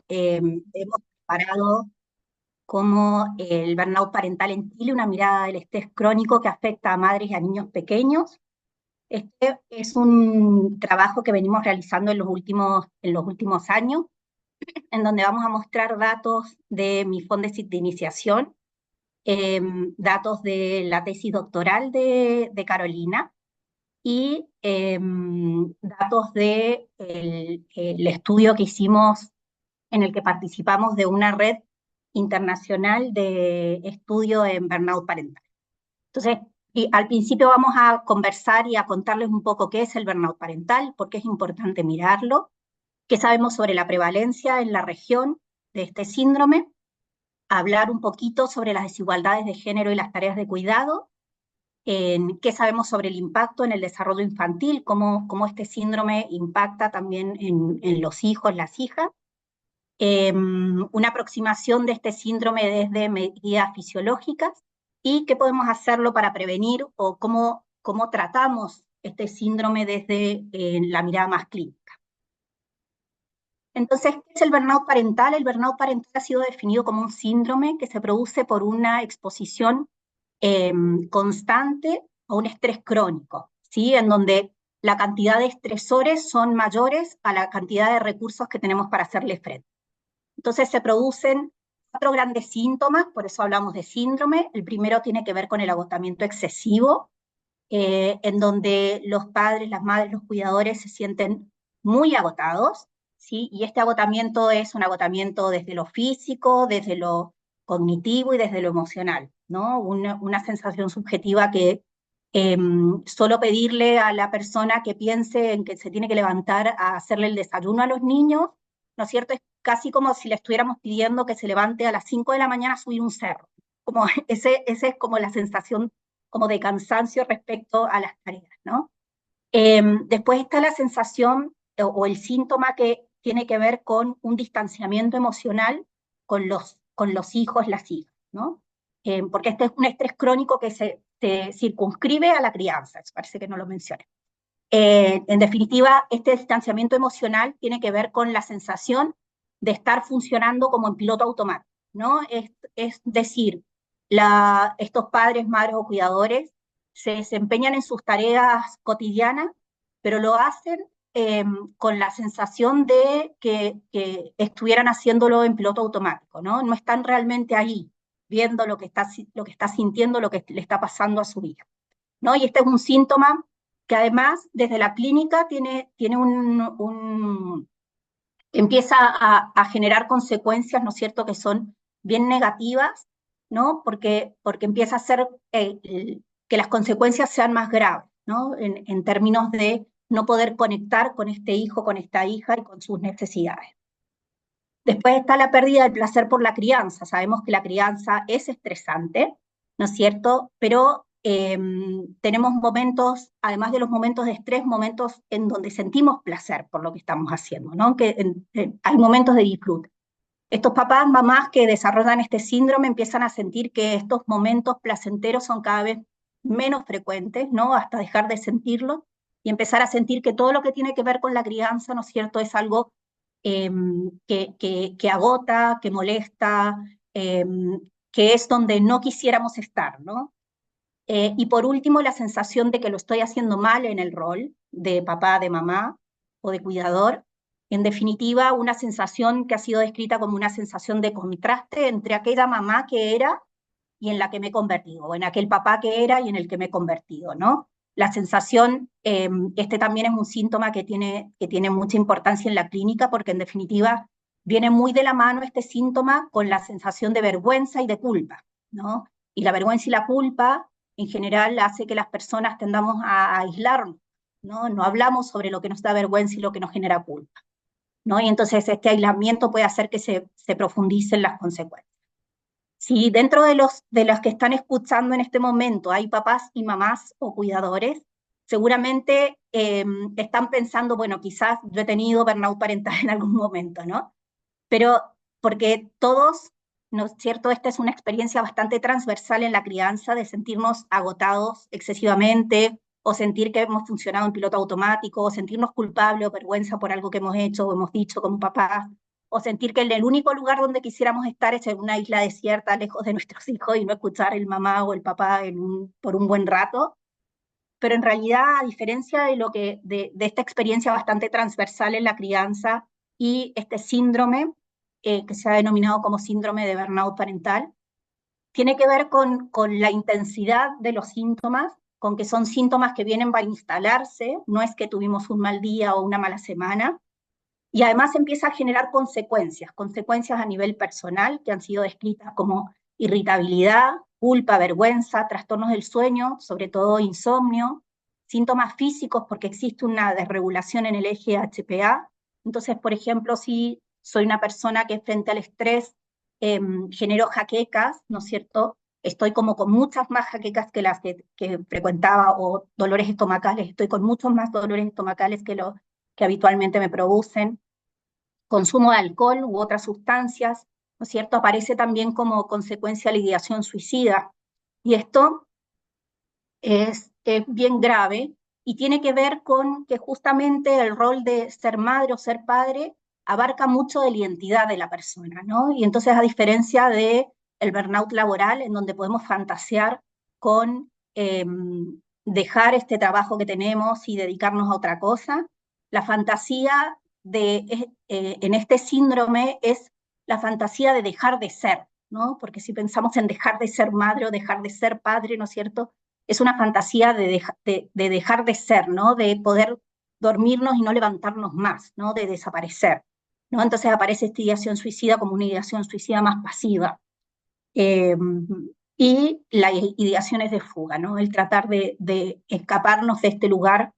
que hemos preparado como el burnout parental en Chile, una mirada del estrés crónico que afecta a madres y a niños pequeños. Este es un trabajo que venimos realizando en los últimos años, en donde vamos a mostrar datos de mi Fondesit de iniciación, datos de la tesis doctoral de Carolina, y datos de el estudio que hicimos en el que participamos de una red internacional de estudio en burnout parental. Entonces, y al principio vamos a conversar y a contarles un poco qué es el burnout parental, por qué es importante mirarlo, qué sabemos sobre la prevalencia en la región de este síndrome, hablar un poquito sobre las desigualdades de género y las tareas de cuidado, en qué sabemos sobre el impacto en el desarrollo infantil, cómo este síndrome impacta también en los hijos, las hijas, una aproximación de este síndrome desde medidas fisiológicas y qué podemos hacerlo para prevenir o cómo tratamos este síndrome desde la mirada más clínica. Entonces, ¿qué es el burnout parental? El burnout parental ha sido definido como un síndrome que se produce por una exposición constante a un estrés crónico, ¿sí? En donde la cantidad de estresores son mayores a la cantidad de recursos que tenemos para hacerle frente. Entonces se producen 4 grandes síntomas, por eso hablamos de síndrome. El primero tiene que ver con el agotamiento excesivo, en donde los padres, las madres, los cuidadores se sienten muy agotados, ¿sí? Y este agotamiento es un agotamiento desde lo físico, desde lo cognitivo y desde lo emocional, ¿no? Una sensación subjetiva que solo pedirle a la persona que piense en que se tiene que levantar a hacerle el desayuno a los niños, ¿no es cierto? Es casi como si le estuviéramos pidiendo que se levante a las 5 de la mañana a subir un cerro. Como ese es como la sensación como de cansancio respecto a las tareas, ¿no? Después está la sensación o el síntoma que tiene que ver con un distanciamiento emocional con los hijos, las hijas, ¿no? Porque este es un estrés crónico que se circunscribe a la crianza, eso parece que no lo mencioné. En definitiva, este distanciamiento emocional tiene que ver con la sensación de estar funcionando como en piloto automático, ¿no? Es decir, estos padres, madres o cuidadores se desempeñan en sus tareas cotidianas, pero lo hacen con la sensación de que estuvieran haciéndolo en piloto automático, ¿no? No están realmente ahí, viendo lo que está sintiendo, lo que le está pasando a su hija, ¿no? Y este es un síntoma que además desde la clínica tiene empieza a generar consecuencias, ¿no es cierto?, que son bien negativas, ¿no? Porque empieza a hacer que las consecuencias sean más graves, ¿no? En términos de no poder conectar con este hijo, con esta hija y con sus necesidades. Después está la pérdida del placer por la crianza. Sabemos que la crianza es estresante, ¿no es cierto? Pero tenemos momentos, además de los momentos de estrés, momentos en donde sentimos placer por lo que estamos haciendo, ¿no? Hay momentos de disfrute. Estos papás, mamás que desarrollan este síndrome empiezan a sentir que estos momentos placenteros son cada vez menos frecuentes, ¿no? Hasta dejar de sentirlos y empezar a sentir que todo lo que tiene que ver con la crianza, ¿no es cierto?, es algo que agota, que molesta, que es donde no quisiéramos estar, ¿no? Y por último, la sensación de que lo estoy haciendo mal en el rol de papá, de mamá o de cuidador. En definitiva, una sensación que ha sido descrita como una sensación de contraste entre aquella mamá que era y en la que me he convertido, o en aquel papá que era y en el que me he convertido, ¿no? La sensación, este también es un síntoma que tiene mucha importancia en la clínica, porque en definitiva viene muy de la mano este síntoma con la sensación de vergüenza y de culpa, ¿no? Y la vergüenza y la culpa en general hace que las personas tendamos a aislarnos, ¿no? No hablamos sobre lo que nos da vergüenza y lo que nos genera culpa, ¿no? Y entonces este aislamiento puede hacer que se profundicen las consecuencias. Si dentro de los que están escuchando en este momento hay papás y mamás o cuidadores, seguramente están pensando, bueno, quizás yo he tenido burnout parental en algún momento, ¿no? Pero porque todos, ¿no es cierto? Esta es una experiencia bastante transversal en la crianza de sentirnos agotados excesivamente o sentir que hemos funcionado en piloto automático o sentirnos culpables o vergüenza por algo que hemos hecho o hemos dicho como papás o sentir que el único lugar donde quisiéramos estar es en una isla desierta, lejos de nuestros hijos, y no escuchar el mamá o el papá por un buen rato. Pero en realidad, a diferencia de, de esta experiencia bastante transversal en la crianza y este síndrome, que se ha denominado como síndrome de burnout parental, tiene que ver con la intensidad de los síntomas, con que son síntomas que vienen para instalarse, no es que tuvimos un mal día o una mala semana, y además empieza a generar consecuencias a nivel personal, que han sido descritas como irritabilidad, culpa, vergüenza, trastornos del sueño, sobre todo insomnio, síntomas físicos porque existe una desregulación en el eje HPA. Entonces, por ejemplo, si soy una persona que frente al estrés genero jaquecas, ¿no es cierto? Estoy como con muchas más jaquecas que las que frecuentaba, o dolores estomacales, estoy con muchos más dolores estomacales que los que habitualmente me producen. Consumo de alcohol u otras sustancias, ¿no es cierto? Aparece también como consecuencia de la ideación suicida. Y esto es bien grave y tiene que ver con que justamente el rol de ser madre o ser padre abarca mucho de la identidad de la persona, ¿no? Y entonces, a diferencia de el burnout laboral, en donde podemos fantasear con dejar este trabajo que tenemos y dedicarnos a otra cosa, la fantasía en este síndrome es la fantasía de dejar de ser, ¿no? Porque si pensamos en dejar de ser madre o dejar de ser padre, ¿no es cierto? Es una fantasía de dejar de ser, ¿no? De poder dormirnos y no levantarnos más, ¿no? De desaparecer, ¿no? Entonces aparece esta ideación suicida como una ideación suicida más pasiva. Eh, y la ideación es de fuga, ¿no? El tratar de escaparnos de este lugar.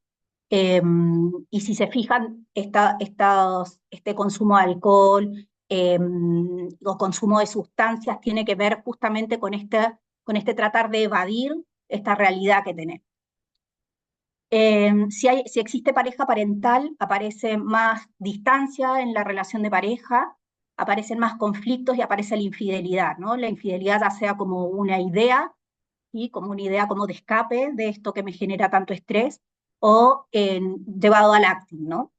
Y si se fijan, este consumo de alcohol o consumo de sustancias tiene que ver justamente con este tratar de evadir esta realidad que tenemos. Si existe pareja parental, aparece más distancia en la relación de pareja, aparecen más conflictos y aparece la infidelidad, ¿no? La infidelidad ya sea como una idea, ¿sí? Como una idea como de escape de esto que me genera tanto estrés, o llevado al acting, ¿no?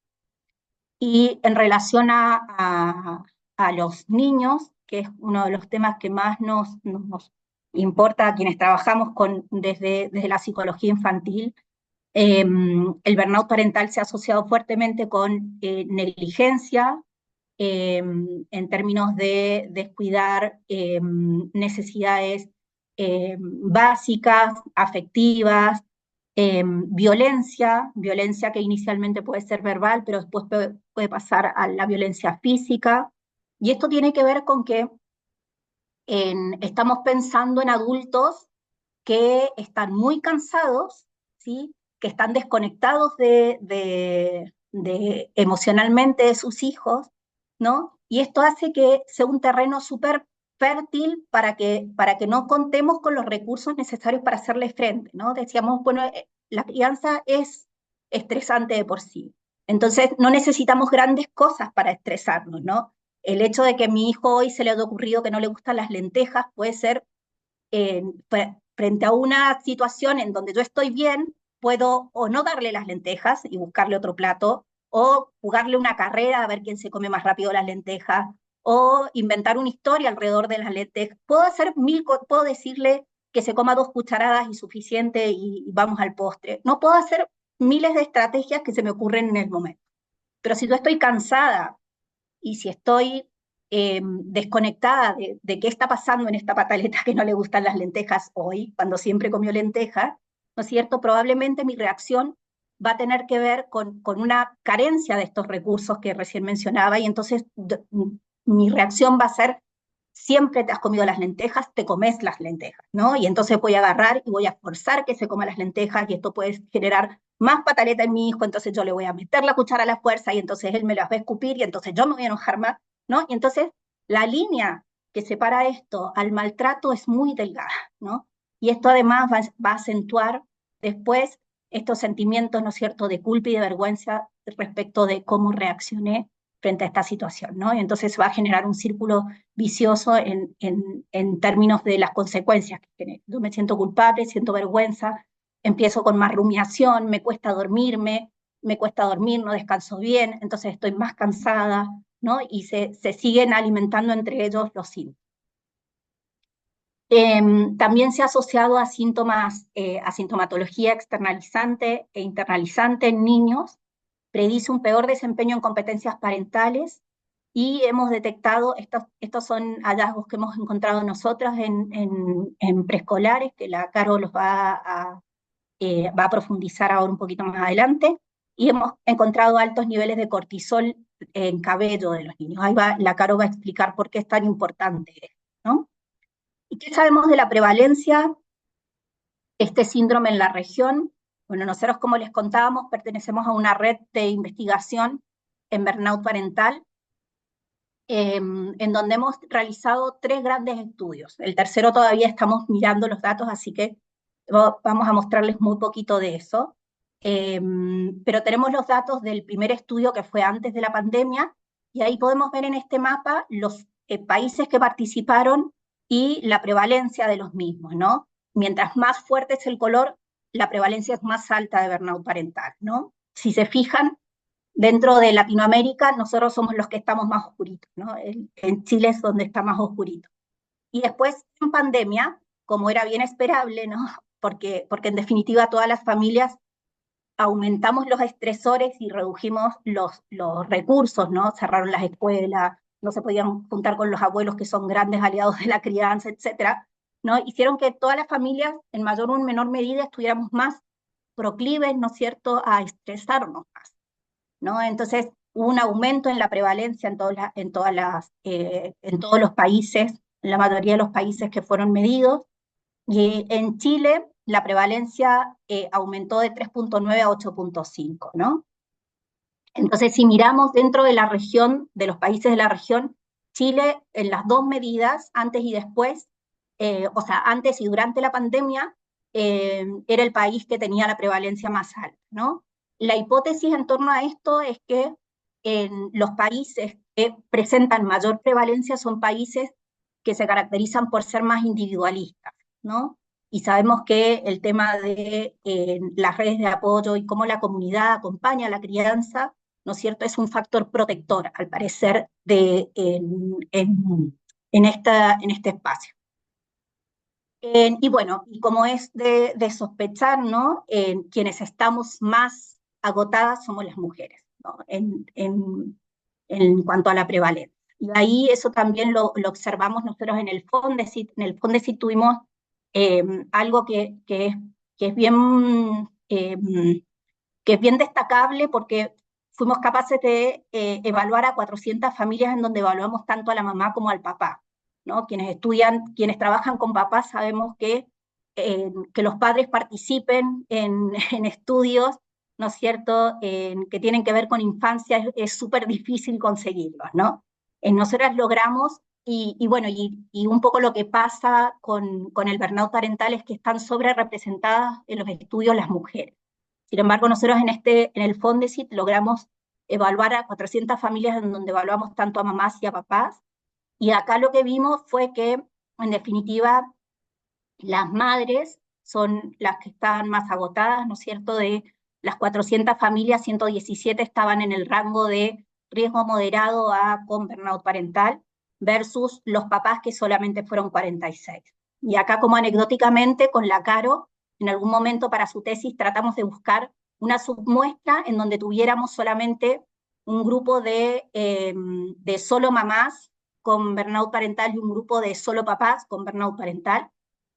Y en relación a los niños, que es uno de los temas que más nos importa a quienes trabajamos desde la psicología infantil, el burnout parental se ha asociado fuertemente con negligencia, en términos de descuidar necesidades básicas, afectivas, violencia que inicialmente puede ser verbal, pero después puede pasar a la violencia física. Y esto tiene que ver con que estamos pensando en adultos que están muy cansados, ¿sí? Que están desconectados emocionalmente de sus hijos, ¿no? Y esto hace que sea un terreno súper fértil para que no contemos con los recursos necesarios para hacerle frente, ¿no? Decíamos, bueno, la crianza es estresante de por sí, entonces no necesitamos grandes cosas para estresarnos, ¿no? El hecho de que a mi hijo hoy se le haya ocurrido que no le gustan las lentejas puede ser frente a una situación en donde yo estoy bien, puedo o no darle las lentejas y buscarle otro plato, o jugarle una carrera a ver quién se come más rápido las lentejas, o inventar una historia alrededor de las lentejas. Puedo decirle que se coma 2 cucharadas y suficiente y vamos al postre. No puedo hacer miles de estrategias que se me ocurren en el momento. Pero si yo estoy cansada y si estoy desconectada de qué está pasando en esta pataleta que no le gustan las lentejas hoy, cuando siempre comió lentejas, ¿no es cierto? Probablemente mi reacción va a tener que ver con una carencia de estos recursos que recién mencionaba, y entonces mi reacción va a ser: siempre te has comido las lentejas, te comes las lentejas, ¿no? Y entonces voy a agarrar y voy a forzar que se coma las lentejas, y esto puede generar más pataleta en mi hijo, entonces yo le voy a meter la cuchara a la fuerza, y entonces él me las va a escupir, y entonces yo me voy a enojar más, ¿no? Y entonces la línea que separa esto al maltrato es muy delgada, ¿no? Y esto además va a acentuar después estos sentimientos, ¿no es cierto?, de culpa y de vergüenza respecto de cómo reaccioné frente a esta situación, ¿no? Y entonces va a generar un círculo vicioso en términos de las consecuencias que genera. Yo me siento culpable, siento vergüenza, empiezo con más rumiación, me cuesta dormir, no descanso bien, entonces estoy más cansada, ¿no? Y se siguen alimentando entre ellos los síntomas. También se ha asociado a síntomas, a sintomatología externalizante e internalizante en niños, predice un peor desempeño en competencias parentales, y hemos detectado, estos son hallazgos que hemos encontrado nosotros en preescolares, que la Caro los va a profundizar ahora un poquito más adelante, y hemos encontrado altos niveles de cortisol en cabello de los niños. Ahí la Caro va a explicar por qué es tan importante esto, ¿no? ¿Y qué sabemos de la prevalencia de este síndrome en la región? Bueno, nosotros, como les contábamos, pertenecemos a una red de investigación en burnout parental, en donde hemos realizado 3 grandes estudios. El tercero todavía estamos mirando los datos, así que vamos a mostrarles muy poquito de eso. Pero tenemos los datos del primer estudio, que fue antes de la pandemia, y ahí podemos ver en este mapa los países que participaron y la prevalencia de los mismos, ¿no? Mientras más fuerte es el color, la prevalencia es más alta de burnout parental, ¿no? Si se fijan, dentro de Latinoamérica, nosotros somos los que estamos más oscuritos, ¿no? En Chile es donde está más oscurito. Y después, en pandemia, como era bien esperable, ¿no? Porque en definitiva todas las familias aumentamos los estresores y redujimos los recursos, ¿no? Cerraron las escuelas, no se podían juntar con los abuelos, que son grandes aliados de la crianza, etcétera, ¿no? Hicieron que todas las familias, en mayor o menor medida, estuviéramos más proclives, ¿no es cierto?, a estresarnos más, ¿no? Entonces, hubo un aumento en la prevalencia en todos los países, en la mayoría de los países que fueron medidos, y en Chile la prevalencia aumentó de 3.9 a 8.5, ¿no? Entonces, si miramos dentro de la región, de los países de la región, Chile, en las 2 medidas, antes y después, o sea, antes y durante la pandemia, era el país que tenía la prevalencia más alta, ¿no? La hipótesis en torno a esto es que en los países que presentan mayor prevalencia son países que se caracterizan por ser más individualistas, ¿no? Y sabemos que el tema de las redes de apoyo y cómo la comunidad acompaña a la crianza, ¿no es cierto?, es un factor protector, al parecer, en este espacio. Y bueno, y como es de sospechar, ¿no?, quienes estamos más agotadas somos las mujeres, ¿no?, en cuanto a la prevalencia. Y ahí eso también lo observamos nosotros en el Fondesit. En el Fondesit tuvimos algo que es bien, que es bien destacable, porque fuimos capaces de evaluar a 400 familias, en donde evaluamos tanto a la mamá como al papá, ¿no? Quienes estudian, quienes trabajan con papás, sabemos que los padres participen en estudios, ¿no es cierto?, que tienen que ver con infancia, es súper difícil conseguirlos, ¿no? Nosotras logramos, y bueno, y un poco lo que pasa con el burnout parental es que están sobre representadas en los estudios las mujeres. Sin embargo, nosotros en el Fondesit logramos evaluar a 400 familias, en donde evaluamos tanto a mamás y a papás, y acá lo que vimos fue que, en definitiva, las madres son las que estaban más agotadas, ¿no es cierto? De las 400 familias, 117 estaban en el rango de riesgo moderado con burnout parental, versus los papás, que solamente fueron 46. Y acá, como anecdóticamente, con la Caro, en algún momento para su tesis tratamos de buscar una submuestra en donde tuviéramos solamente un grupo de solo mamás con burnout parental y un grupo de solo papás con burnout parental,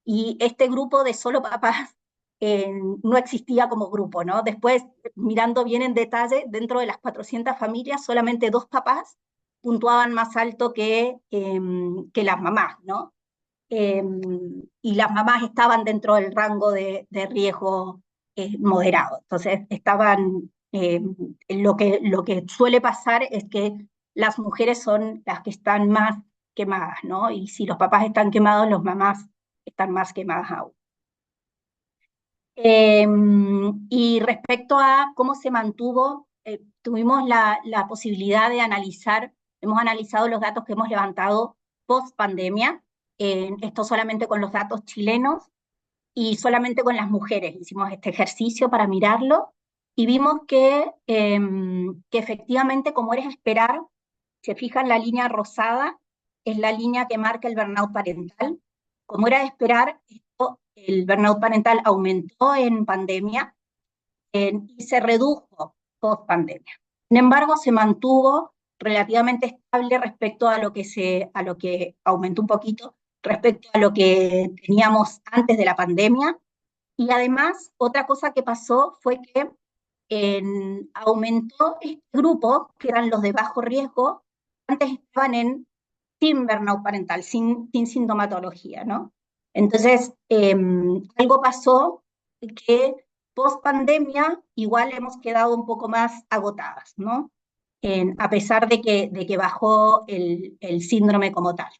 y este grupo de solo papás no existía como grupo, ¿no? Después, mirando bien en detalle, dentro de las 400 familias, solamente 2 papás puntuaban más alto que las mamás, ¿no? Y las mamás estaban dentro del rango de riesgo moderado. Entonces, lo que suele pasar es que las mujeres son las que están más quemadas, ¿no? Y si los papás están quemados, las mamás están más quemadas aún. Y respecto a cómo se mantuvo, tuvimos la posibilidad de analizar, hemos analizado los datos que hemos levantado post pandemia, esto solamente con los datos chilenos y solamente con las mujeres. Hicimos este ejercicio para mirarlo y vimos que efectivamente, como era esperar, Se fijan, la línea rosada es la línea que marca el burnout parental. Como era de esperar, el burnout parental aumentó en pandemia y se redujo post pandemia. Sin embargo, se mantuvo relativamente estable respecto a lo que aumentó un poquito respecto a lo que teníamos antes de la pandemia. Y además, otra cosa que pasó fue que aumentó este grupo, que eran los de bajo riesgo, antes estaban sin burnout parental, sin sintomatología, ¿no? Entonces, algo pasó que post pandemia igual hemos quedado un poco más agotadas, ¿no? A pesar de que bajó el síndrome como tal.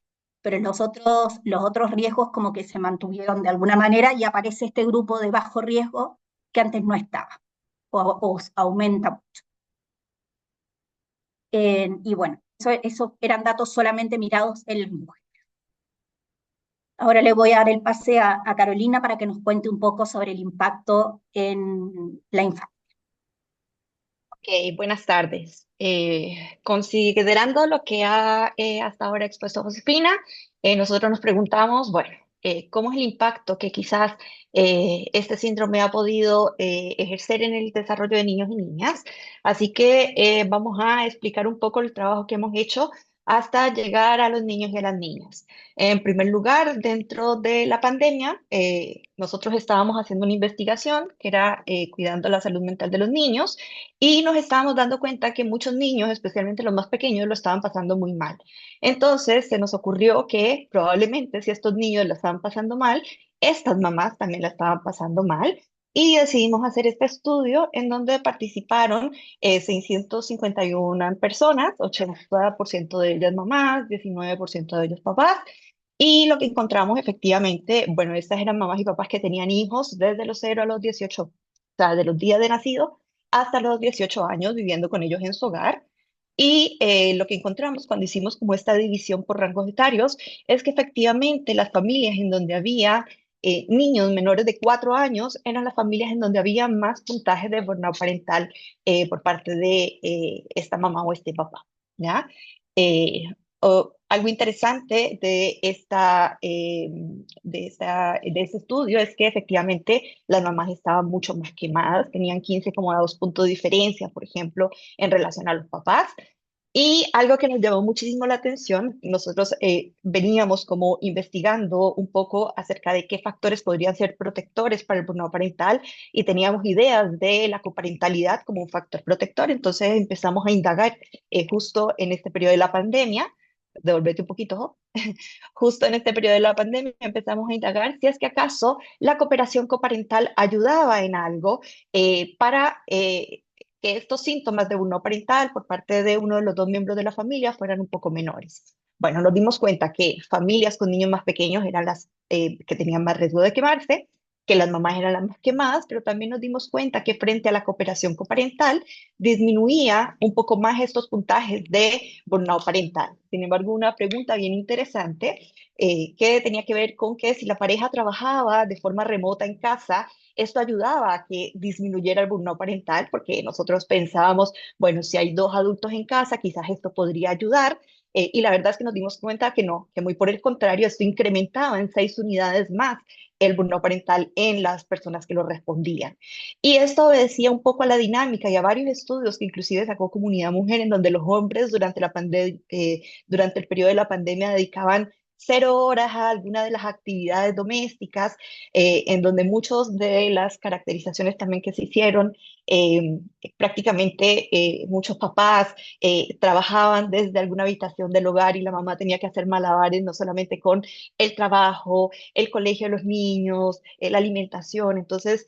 Pero los otros riesgos como que se mantuvieron de alguna manera y aparece este grupo de bajo riesgo que antes no estaba o aumenta mucho. Y bueno, eso eran datos solamente mirados en las mujeres. Ahora le voy a dar el pase a Carolina para que nos cuente un poco sobre el impacto en la infancia. Ok, buenas tardes. Considerando lo que ha hasta ahora expuesto Josefina, nosotros nos preguntamos, bueno, ¿cómo es el impacto que quizás este síndrome ha podido ejercer en el desarrollo de niños y niñas? Así que vamos a explicar un poco el trabajo que hemos hecho hasta llegar a los niños y a las niñas. En primer lugar, dentro de la pandemia, nosotros estábamos haciendo una investigación que era cuidando la salud mental de los niños y nos estábamos dando cuenta que muchos niños, especialmente los más pequeños, lo estaban pasando muy mal. Entonces se nos ocurrió que probablemente si estos niños la estaban pasando mal, estas mamás también la estaban pasando mal. Y decidimos hacer este estudio en donde participaron 651 personas, 80% de ellas mamás, 19% de ellos papás. Y lo que encontramos efectivamente, bueno, estas eran mamás y papás que tenían hijos desde los 0 a los 18, o sea, de los días de nacido hasta los 18 años viviendo con ellos en su hogar. Y lo que encontramos cuando hicimos como esta división por rangos etarios es que efectivamente las familias en donde había niños menores de 4 años eran las familias en donde había más puntaje de burnout parental por parte de esta mamá o este papá, ¿ya? Eh, Algo interesante de este estudio es que efectivamente las mamás estaban mucho más quemadas, tenían 15,2 puntos de diferencia, por ejemplo, en relación a los papás. Y algo que nos llamó muchísimo la atención, nosotros veníamos como investigando un poco acerca de qué factores podrían ser protectores para el burnout parental y teníamos ideas de la coparentalidad como un factor protector, entonces empezamos a indagar justo en este periodo de la pandemia. Devolvete un poquito, Jo. Justo en este periodo de la pandemia empezamos a indagar si es que acaso la cooperación coparental ayudaba en algo para que estos síntomas de burnout parental por parte de uno de los dos miembros de la familia fueran un poco menores. Bueno, nos dimos cuenta que familias con niños más pequeños eran las que tenían más riesgo de quemarse, que las mamás eran las más quemadas, pero también nos dimos cuenta que frente a la cooperación coparental disminuía un poco más estos puntajes de burnout parental. Sin embargo, una pregunta bien interesante que tenía que ver con que si la pareja trabajaba de forma remota en casa, esto ayudaba a que disminuyera el burnout parental, porque nosotros pensábamos, bueno, si hay dos adultos en casa, quizás esto podría ayudar. Y la verdad es que nos dimos cuenta que no, que muy por el contrario, esto incrementaba en 6 unidades más el burnout parental en las personas que lo respondían. Y esto obedecía un poco a la dinámica y a varios estudios que inclusive sacó Comunidad Mujer, en donde los hombres durante el periodo de la pandemia dedicaban 0 horas a alguna de las actividades domésticas, en donde muchas de las caracterizaciones también que se hicieron, eh, prácticamente muchos papás trabajaban desde alguna habitación del hogar y la mamá tenía que hacer malabares no solamente con el trabajo, el colegio de los niños, la alimentación. Entonces,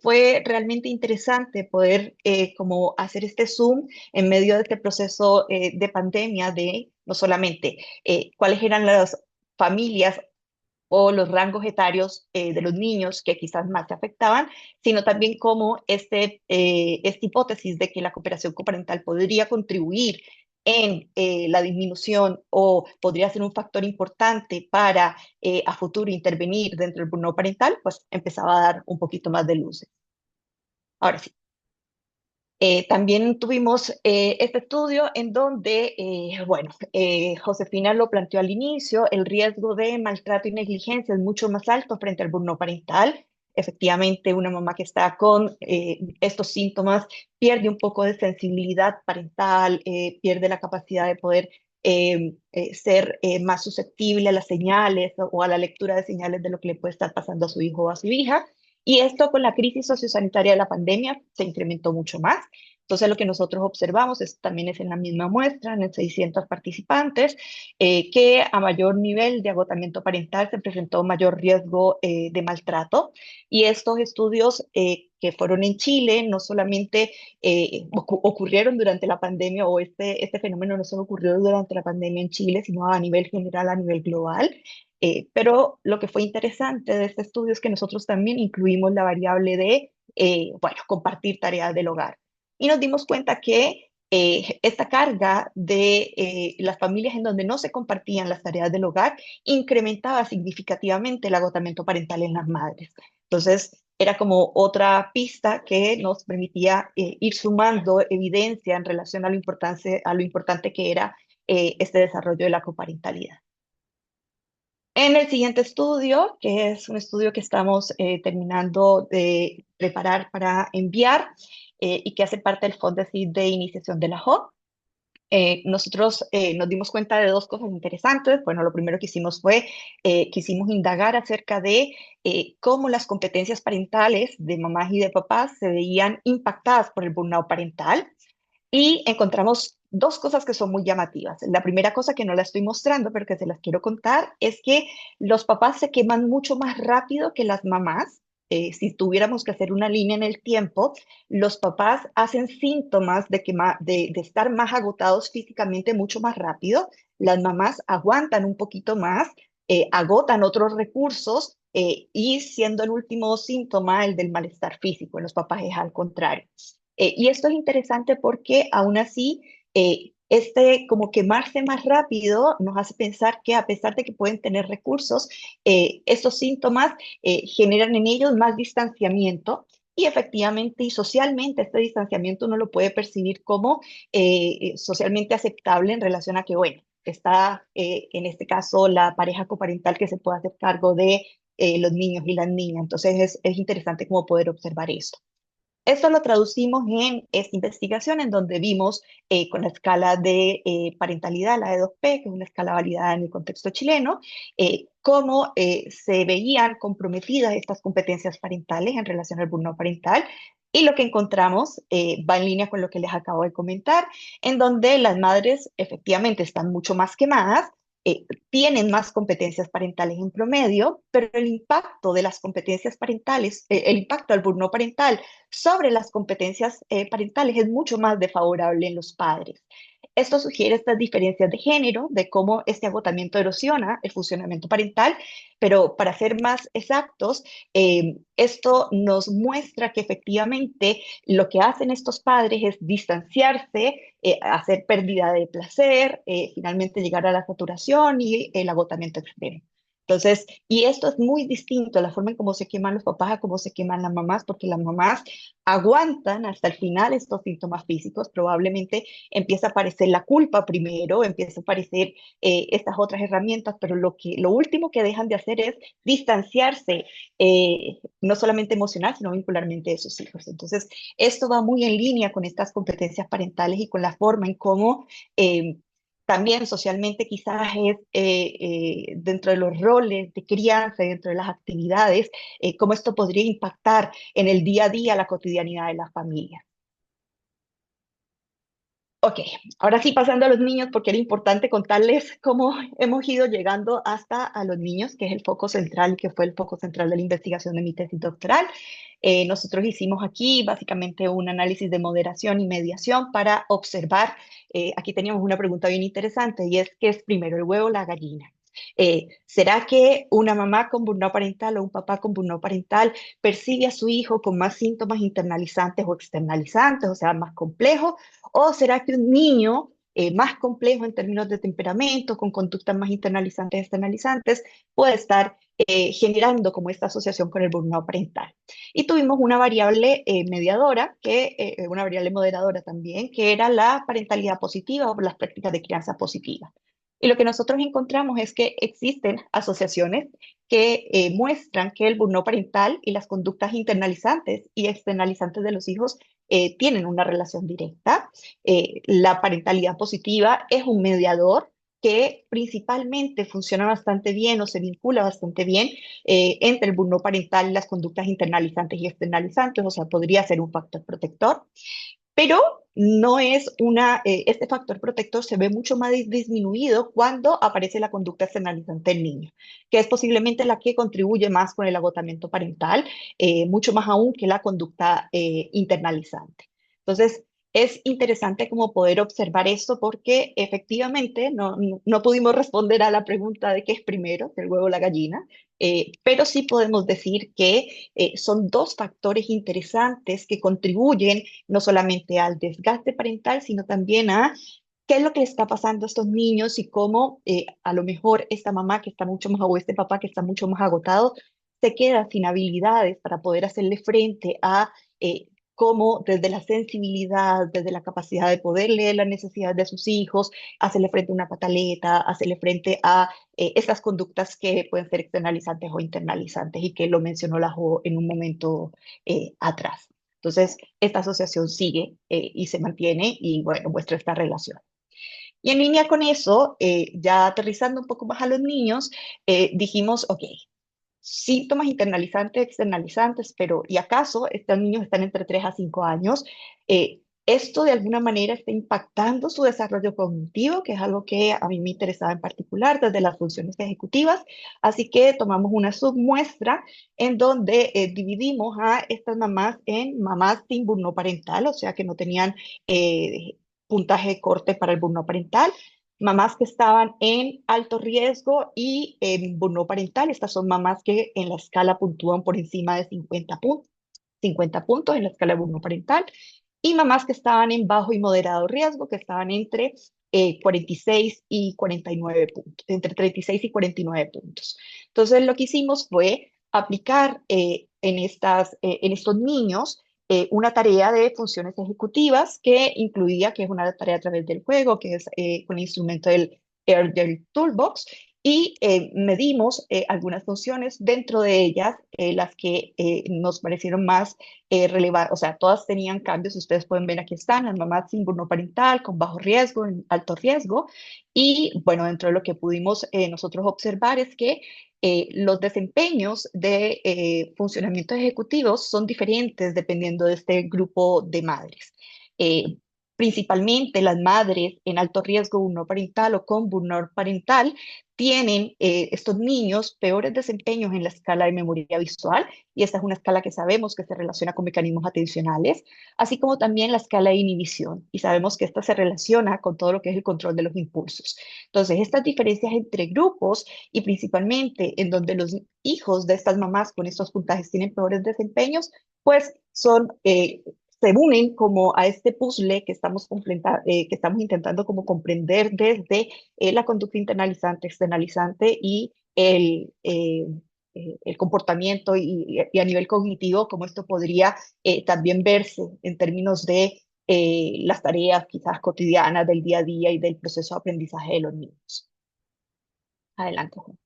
fue realmente interesante poder como hacer este zoom en medio de este proceso de pandemia de no solamente cuáles eran las familias o los rangos etarios de los niños que quizás más se afectaban, sino también cómo esta hipótesis de que la cooperación coparental podría contribuir en la disminución o podría ser un factor importante para a futuro intervenir dentro del burnout parental, pues empezaba a dar un poquito más de luces. Ahora sí. También tuvimos este estudio en donde, bueno, Josefina lo planteó al inicio, el riesgo de maltrato y negligencia es mucho más alto frente al burnout parental. Efectivamente, una mamá que está con estos síntomas pierde un poco de sensibilidad parental, pierde la capacidad de poder ser más susceptible a las señales o a la lectura de señales de lo que le puede estar pasando a su hijo o a su hija. Y esto con la crisis sociosanitaria de la pandemia se incrementó mucho más. Entonces, lo que nosotros observamos también es en la misma muestra, en 600 participantes, que a mayor nivel de agotamiento parental se presentó mayor riesgo de maltrato. Y estos estudios que fueron en Chile no solamente ocurrieron durante la pandemia, o este fenómeno no solo ocurrió durante la pandemia en Chile, sino a nivel general, a nivel global. Pero lo que fue interesante de este estudio es que nosotros también incluimos la variable de, bueno, compartir tareas del hogar. Y nos dimos cuenta que esta carga de las familias en donde no se compartían las tareas del hogar incrementaba significativamente el agotamiento parental en las madres. Entonces, era como otra pista que nos permitía ir sumando evidencia en relación a lo importante que era este desarrollo de la coparentalidad. En el siguiente estudio, que es un estudio que estamos terminando de preparar para enviar y que hace parte del Fondo de Iniciación de la JOC, nosotros nos dimos cuenta de dos cosas interesantes. Bueno, lo primero que hicimos fue, quisimos indagar acerca de cómo las competencias parentales de mamás y de papás se veían impactadas por el burnout parental. Y encontramos dos cosas que son muy llamativas. La primera cosa, que no la estoy mostrando, pero que se las quiero contar, es que los papás se queman mucho más rápido que las mamás. Si tuviéramos que hacer una línea en el tiempo, los papás hacen síntomas de estar más agotados físicamente mucho más rápido. Las mamás aguantan un poquito más, agotan otros recursos, y siendo el último síntoma el del malestar físico. En los papás es al contrario. Y esto es interesante porque aún así, este como quemarse más rápido nos hace pensar que, a pesar de que pueden tener recursos, estos síntomas generan en ellos más distanciamiento. Y efectivamente y socialmente este distanciamiento uno lo puede percibir como socialmente aceptable en relación a que, bueno, está en este caso la pareja coparental que se puede hacer cargo de los niños y las niñas. Entonces es interesante como poder observar esto. Esto lo traducimos en esta investigación, en donde vimos con la escala de parentalidad, la E2P, que es una escala validada en el contexto chileno, cómo se veían comprometidas estas competencias parentales en relación al burnout parental. Y lo que encontramos va en línea con lo que les acabo de comentar, en donde las madres efectivamente están mucho más quemadas, tienen más competencias parentales en promedio, pero el impacto de las competencias parentales, el impacto al burnout parental sobre las competencias parentales es mucho más desfavorable en los padres. Esto sugiere estas diferencias de género, de cómo este agotamiento erosiona el funcionamiento parental, pero para ser más exactos, esto nos muestra que efectivamente lo que hacen estos padres es distanciarse, hacer pérdida de placer, finalmente llegar a la saturación y el agotamiento extremo. Entonces, y esto es muy distinto a la forma en cómo se queman los papás a cómo se queman las mamás, porque las mamás aguantan hasta el final estos síntomas físicos. Probablemente empieza a aparecer la culpa primero, empieza a aparecer estas otras herramientas, pero lo último que dejan de hacer es distanciarse, no solamente emocional, sino vincularmente de sus hijos. Entonces, esto va muy en línea con estas competencias parentales y con la forma en cómo también socialmente quizás es dentro de los roles de crianza y dentro de las actividades, cómo esto podría impactar en el día a día la cotidianidad de las familias. Ok, ahora sí pasando a los niños, porque era importante contarles cómo hemos ido llegando hasta a los niños, que es el foco central, que fue el foco central de la investigación de mi tesis doctoral. Nosotros hicimos aquí básicamente un análisis de moderación y mediación para observar, aquí teníamos una pregunta bien interesante, y es: ¿qué es primero, el huevo o la gallina? ¿Será que una mamá con burnout parental o un papá con burnout parental percibe a su hijo con más síntomas internalizantes o externalizantes, o sea, más complejos? ¿O será que un niño más complejo en términos de temperamento, con conductas más internalizantes, externalizantes, puede estar generando como esta asociación con el burnout parental. Y tuvimos una variable mediadora, una variable moderadora también, que era la parentalidad positiva o las prácticas de crianza positiva. Y lo que nosotros encontramos es que existen asociaciones que muestran que el burnout parental y las conductas internalizantes y externalizantes de los hijos tienen una relación directa. La parentalidad positiva es un mediador que principalmente funciona bastante bien o se vincula bastante bien entre el burnout parental y las conductas internalizantes y externalizantes, o sea, podría ser un factor protector, pero no es este factor protector se ve mucho más disminuido cuando aparece la conducta externalizante del niño, que es posiblemente la que contribuye más con el agotamiento parental, mucho más aún que la conducta internalizante. Entonces, es interesante como poder observar esto porque efectivamente no pudimos responder a la pregunta de qué es primero, el huevo o la gallina, pero sí podemos decir que son dos factores interesantes que contribuyen no solamente al desgaste parental, sino también a qué es lo que le está pasando a estos niños y cómo a lo mejor esta mamá que está mucho más, o este papá que está mucho más agotado, se queda sin habilidades para poder hacerle frente a cómo desde la sensibilidad, desde la capacidad de poder leer las necesidades de sus hijos, hacerle frente a una pataleta, hacerle frente a estas conductas que pueden ser externalizantes o internalizantes y que lo mencionó la Jo en un momento atrás. Entonces, esta asociación sigue y se mantiene y, bueno, muestra esta relación. Y en línea con eso, ya aterrizando un poco más a los niños, dijimos, ok, síntomas internalizantes, externalizantes, pero ¿y acaso estos niños están entre 3 a 5 años? Esto de alguna manera está impactando su desarrollo cognitivo, que es algo que a mí me interesaba en particular desde las funciones ejecutivas. Así que tomamos una submuestra en donde dividimos a estas mamás en mamás sin burnout parental, o sea que no tenían puntaje de corte para el burnout parental, mamás que estaban en alto riesgo y en burnout parental. Estas son mamás que en la escala puntúan por encima de 50 puntos en la escala de burnout parental. Y mamás que estaban en bajo y moderado riesgo, que estaban entre 46 y 49 puntos, entre 36 y 49 puntos. Entonces, lo que hicimos fue aplicar en estos niños una tarea de funciones ejecutivas que incluía, que es una tarea a través del juego, que es con el instrumento del Airdale Toolbox, y medimos algunas funciones, dentro de ellas las que nos parecieron más relevantes, o sea, todas tenían cambios, ustedes pueden ver aquí están, las mamás sin burno parental, con bajo riesgo, en alto riesgo, y bueno, dentro de lo que pudimos nosotros observar es que los desempeños de funcionamiento ejecutivos son diferentes dependiendo de este grupo de madres. Eh, Principalmente las madres en alto riesgo burnout parental o con burnout parental tienen estos niños peores desempeños en la escala de memoria visual, y esta es una escala que sabemos que se relaciona con mecanismos atencionales, así como también la escala de inhibición, y sabemos que esta se relaciona con todo lo que es el control de los impulsos. Entonces, estas diferencias entre grupos y principalmente en donde los hijos de estas mamás con estos puntajes tienen peores desempeños, pues se unen como a este puzzle que estamos intentando como comprender desde la conducta internalizante, externalizante y el comportamiento y a nivel cognitivo, cómo esto podría también verse en términos de las tareas quizás cotidianas del día a día y del proceso de aprendizaje de los niños. Adelante, Juan.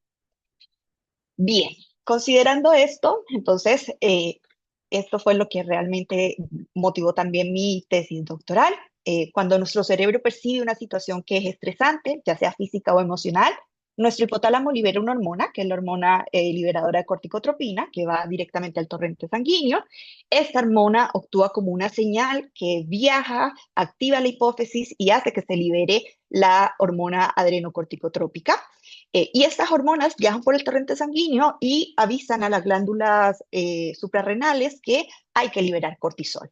Bien, considerando esto, entonces, esto fue lo que realmente motivó también mi tesis doctoral. Cuando nuestro cerebro percibe una situación que es estresante, ya sea física o emocional, nuestro hipotálamo libera una hormona, que es la hormona liberadora de corticotropina, que va directamente al torrente sanguíneo. Esta hormona actúa como una señal que viaja, activa la hipófisis y hace que se libere la hormona adrenocorticotrópica. Y estas hormonas viajan por el torrente sanguíneo y avisan a las glándulas suprarrenales que hay que liberar cortisol.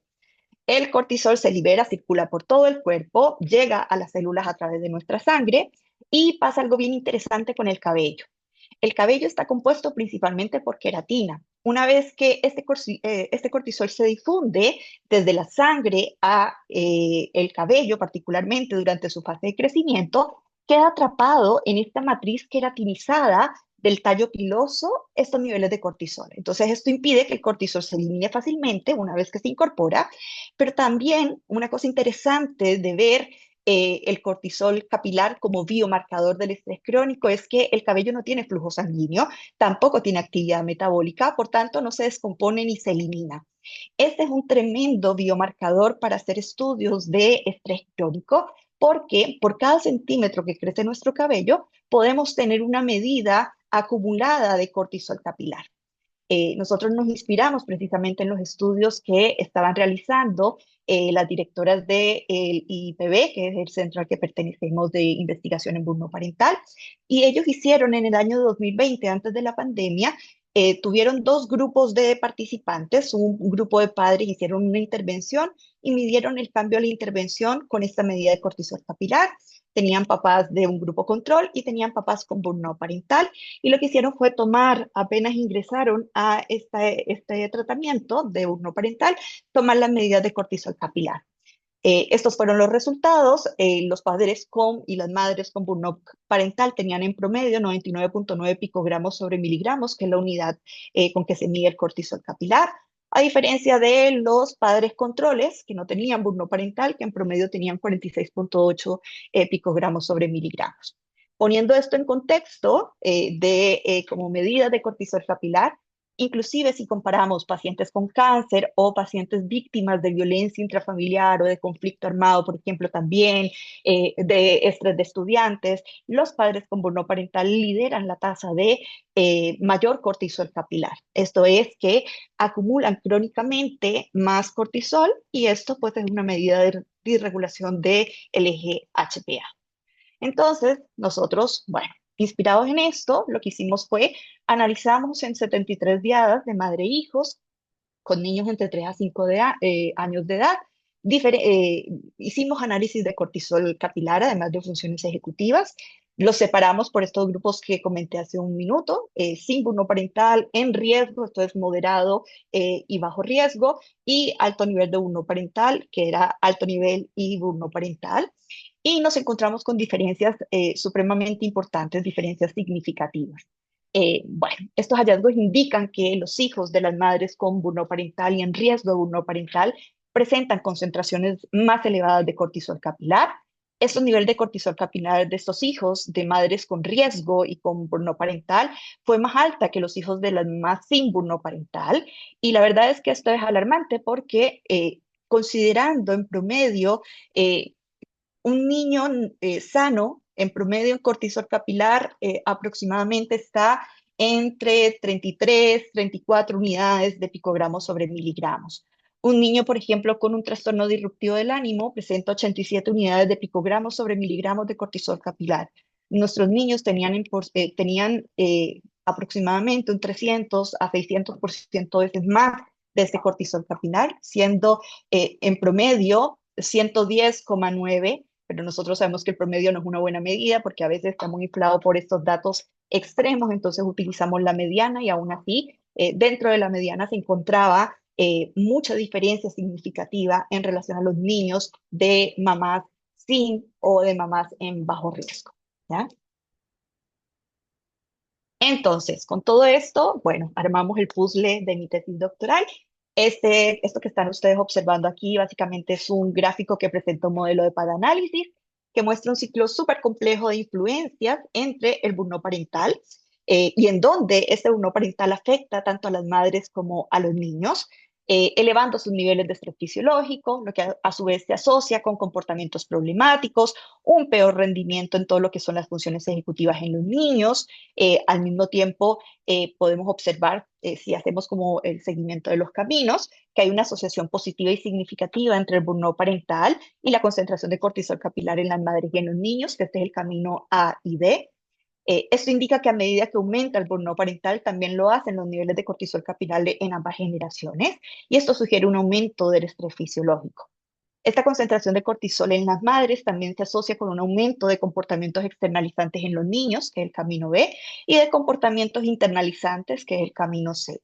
El cortisol se libera, circula por todo el cuerpo, llega a las células a través de nuestra sangre y pasa algo bien interesante con el cabello. El cabello está compuesto principalmente por queratina. Una vez que este cortisol se difunde desde la sangre a el cabello, particularmente durante su fase de crecimiento, queda atrapado en esta matriz queratinizada del tallo piloso estos niveles de cortisol. Entonces, esto impide que el cortisol se elimine fácilmente una vez que se incorpora, pero también una cosa interesante de ver el cortisol capilar como biomarcador del estrés crónico es que el cabello no tiene flujo sanguíneo, tampoco tiene actividad metabólica, por tanto no se descompone ni se elimina. Este es un tremendo biomarcador para hacer estudios de estrés crónico, porque por cada centímetro que crece nuestro cabello, podemos tener una medida acumulada de cortisol capilar. Nosotros nos inspiramos precisamente en los estudios que estaban realizando las directoras del IPB, que es el centro al que pertenecemos de investigación en burno parental, y ellos hicieron en el año 2020, antes de la pandemia, tuvieron dos grupos de participantes, un grupo de padres hicieron una intervención y midieron el cambio a la intervención con esta medida de cortisol capilar. Tenían papás de un grupo control y tenían papás con burnout parental. Y lo que hicieron fue tomar, apenas ingresaron a este tratamiento de burnout parental, tomar las medidas de cortisol capilar. Estos fueron los resultados. Los padres con y las madres con burnout parental tenían en promedio 99.9 picogramos sobre miligramos, que es la unidad con que se mide el cortisol capilar, a diferencia de los padres controles, que no tenían burnout parental, que en promedio tenían 46.8 picogramos sobre miligramos. Poniendo esto en contexto como medida de cortisol capilar, inclusive si comparamos pacientes con cáncer o pacientes víctimas de violencia intrafamiliar o de conflicto armado, por ejemplo, también de estrés de estudiantes, los padres con burnout parental lideran la tasa de mayor cortisol capilar. Esto es que acumulan crónicamente más cortisol y esto pues es una medida de disregulación del eje HPA. Entonces, nosotros, bueno, inspirados en esto, lo que hicimos fue analizamos en 73 diadas de madre e hijos con niños entre 3 a 5 años de edad. Hicimos análisis de cortisol capilar, además de funciones ejecutivas. Los separamos por estos grupos que comenté hace un minuto, sin burnout parental, en riesgo, esto es moderado y bajo riesgo, y alto nivel de burnout parental, que era alto nivel y burnout parental. Y nos encontramos con diferencias supremamente importantes, diferencias significativas. Bueno, estos hallazgos indican que los hijos de las madres con burnout parental y en riesgo de burnout parental presentan concentraciones más elevadas de cortisol capilar. Estos niveles de cortisol capilar de estos hijos de madres con riesgo y con burnout parental fue más alta que los hijos de las mamás sin burnout parental. Y la verdad es que esto es alarmante porque considerando en promedio un niño sano, en promedio, en cortisol capilar aproximadamente está entre 33, 34 unidades de picogramos sobre miligramos. Un niño, por ejemplo, con un trastorno disruptivo del ánimo presenta 87 unidades de picogramos sobre miligramos de cortisol capilar. Nuestros niños tenían aproximadamente un 300 a 600% veces más de este cortisol capilar, siendo en promedio 110,9, pero nosotros sabemos que el promedio no es una buena medida porque a veces estamos inflados por estos datos extremos, entonces utilizamos la mediana y aún así dentro de la mediana se encontraba mucha diferencia significativa en relación a los niños de mamás sin o de mamás en bajo riesgo, ¿ya? Entonces, con todo esto, bueno, armamos el puzzle de mi tesis doctoral. Esto que están ustedes observando aquí básicamente es un gráfico que presenta un modelo de padanálisis que muestra un ciclo súper complejo de influencias entre el burnout parental y en donde este burnout parental afecta tanto a las madres como a los niños, elevando sus niveles de estrés fisiológico, lo que a su vez se asocia con comportamientos problemáticos, un peor rendimiento en todo lo que son las funciones ejecutivas en los niños. Al mismo tiempo, podemos observar, si hacemos como el seguimiento de los caminos, que hay una asociación positiva y significativa entre el burnout parental y la concentración de cortisol capilar en las madres y en los niños, que este es el camino A y B. Esto indica que a medida que aumenta el burnout parental, también lo hacen los niveles de cortisol capilar en ambas generaciones, y esto sugiere un aumento del estrés fisiológico. Esta concentración de cortisol en las madres también se asocia con un aumento de comportamientos externalizantes en los niños, que es el camino B, y de comportamientos internalizantes, que es el camino C.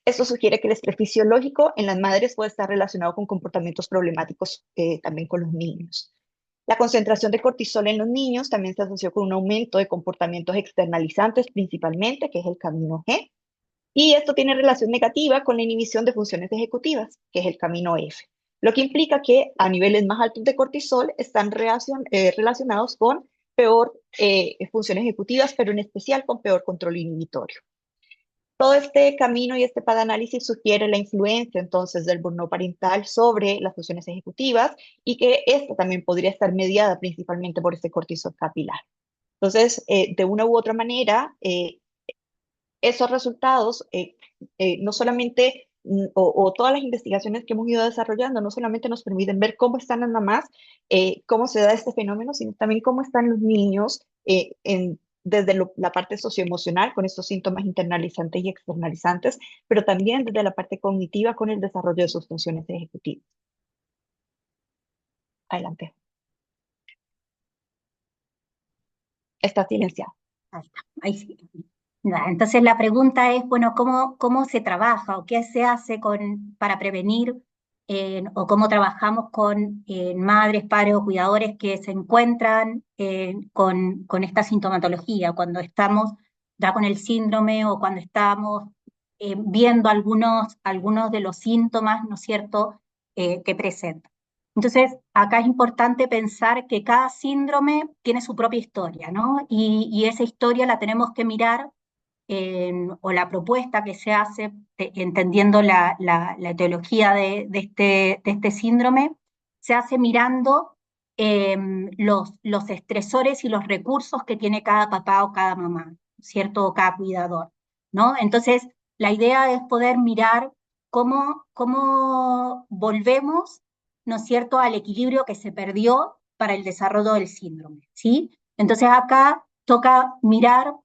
Esto sugiere que el estrés fisiológico en las madres puede estar relacionado con comportamientos problemáticos también con los niños. La concentración de cortisol en los niños también se asoció con un aumento de comportamientos externalizantes principalmente, que es el camino G. Y esto tiene relación negativa con la inhibición de funciones ejecutivas, que es el camino F, lo que implica que a niveles más altos de cortisol están relacionados con peor funciones ejecutivas, pero en especial con peor control inhibitorio. Todo este camino y este análisis sugiere la influencia entonces del burnout parental sobre las funciones ejecutivas y que esta también podría estar mediada principalmente por este cortisol capilar. Entonces, de una u otra manera, esos resultados no solamente, o todas las investigaciones que hemos ido desarrollando, no solamente nos permiten ver cómo están las mamás, cómo se da este fenómeno, sino también cómo están los niños desde la parte socioemocional, con estos síntomas internalizantes y externalizantes, pero también desde la parte cognitiva, con el desarrollo de sus funciones ejecutivas. Adelante. Está silenciado. Ahí está, ahí sí. Entonces la pregunta es, bueno, ¿cómo se trabaja o qué se hace para prevenir o cómo trabajamos con madres, padres o cuidadores que se encuentran con esta sintomatología, cuando estamos ya con el síndrome o cuando estamos viendo algunos de los síntomas, ¿no es cierto?, que presenta. Entonces, acá es importante pensar que cada síndrome tiene su propia historia, ¿no? Y esa historia la tenemos que mirar o la propuesta que se hace, entendiendo la etiología de este síndrome, se hace mirando los estresores y los recursos que tiene cada papá o cada mamá, ¿cierto? O cada cuidador, ¿no? Entonces, la idea es poder mirar cómo volvemos, ¿no es cierto?, al equilibrio que se perdió para el desarrollo del síndrome, ¿sí? Entonces acá toca mirar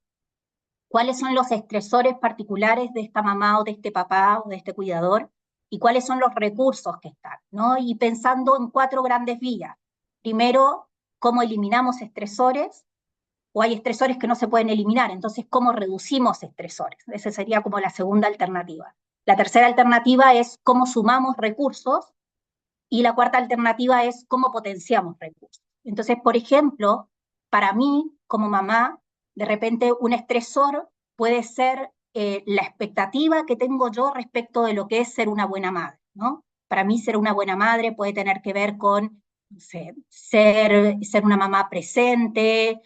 cuáles son los estresores particulares de esta mamá o de este papá o de este cuidador y cuáles son los recursos que están, ¿no? Y pensando en 4 grandes vías. Primero, cómo eliminamos estresores, o hay estresores que no se pueden eliminar, entonces cómo reducimos estresores. Esa sería como la segunda alternativa. La tercera alternativa es cómo sumamos recursos y la cuarta alternativa es cómo potenciamos recursos. Entonces, por ejemplo, para mí, como mamá, de repente un estresor puede ser la expectativa que tengo yo respecto de lo que es ser una buena madre, ¿no? Para mí ser una buena madre puede tener que ver con, no sé, ser una mamá presente,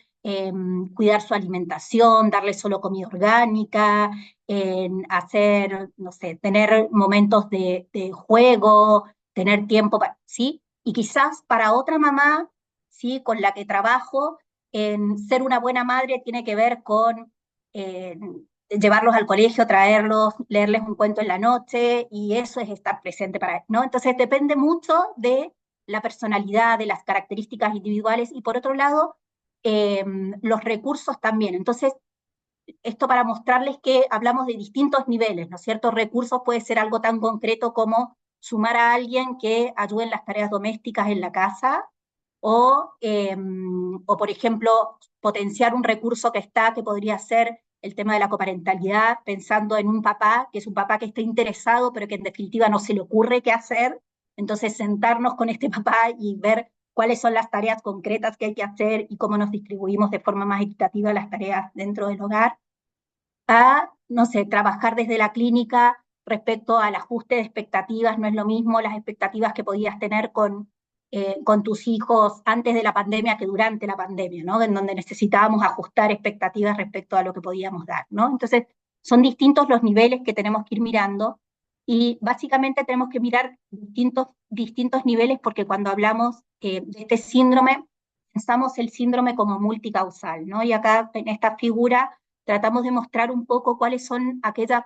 cuidar su alimentación, darle solo comida orgánica, hacer, no sé, tener momentos de juego, tener tiempo, ¿sí? Y quizás para otra mamá, ¿sí?, con la que trabajo, ser una buena madre tiene que ver con llevarlos al colegio, traerlos, leerles un cuento en la noche, y eso es estar presente para él, ¿no? Entonces depende mucho de la personalidad, de las características individuales, y por otro lado, los recursos también. Entonces, esto para mostrarles que hablamos de distintos niveles, ¿no es cierto? Recursos puede ser algo tan concreto como sumar a alguien que ayude en las tareas domésticas en la casa, o por ejemplo, potenciar un recurso que está, que podría ser el tema de la coparentalidad, pensando en un papá, que es un papá que esté interesado, pero que en definitiva no se le ocurre qué hacer, entonces sentarnos con este papá y ver cuáles son las tareas concretas que hay que hacer y cómo nos distribuimos de forma más equitativa las tareas dentro del hogar, a, no sé, trabajar desde la clínica respecto al ajuste de expectativas. No es lo mismo las expectativas que podías tener con tus hijos antes de la pandemia que durante la pandemia, ¿no? En donde necesitábamos ajustar expectativas respecto a lo que podíamos dar, ¿no? Entonces, son distintos los niveles que tenemos que ir mirando, y básicamente tenemos que mirar distintos niveles, porque cuando hablamos de este síndrome, pensamos el síndrome como multicausal, ¿no? Y acá en esta figura tratamos de mostrar un poco cuáles son aquellas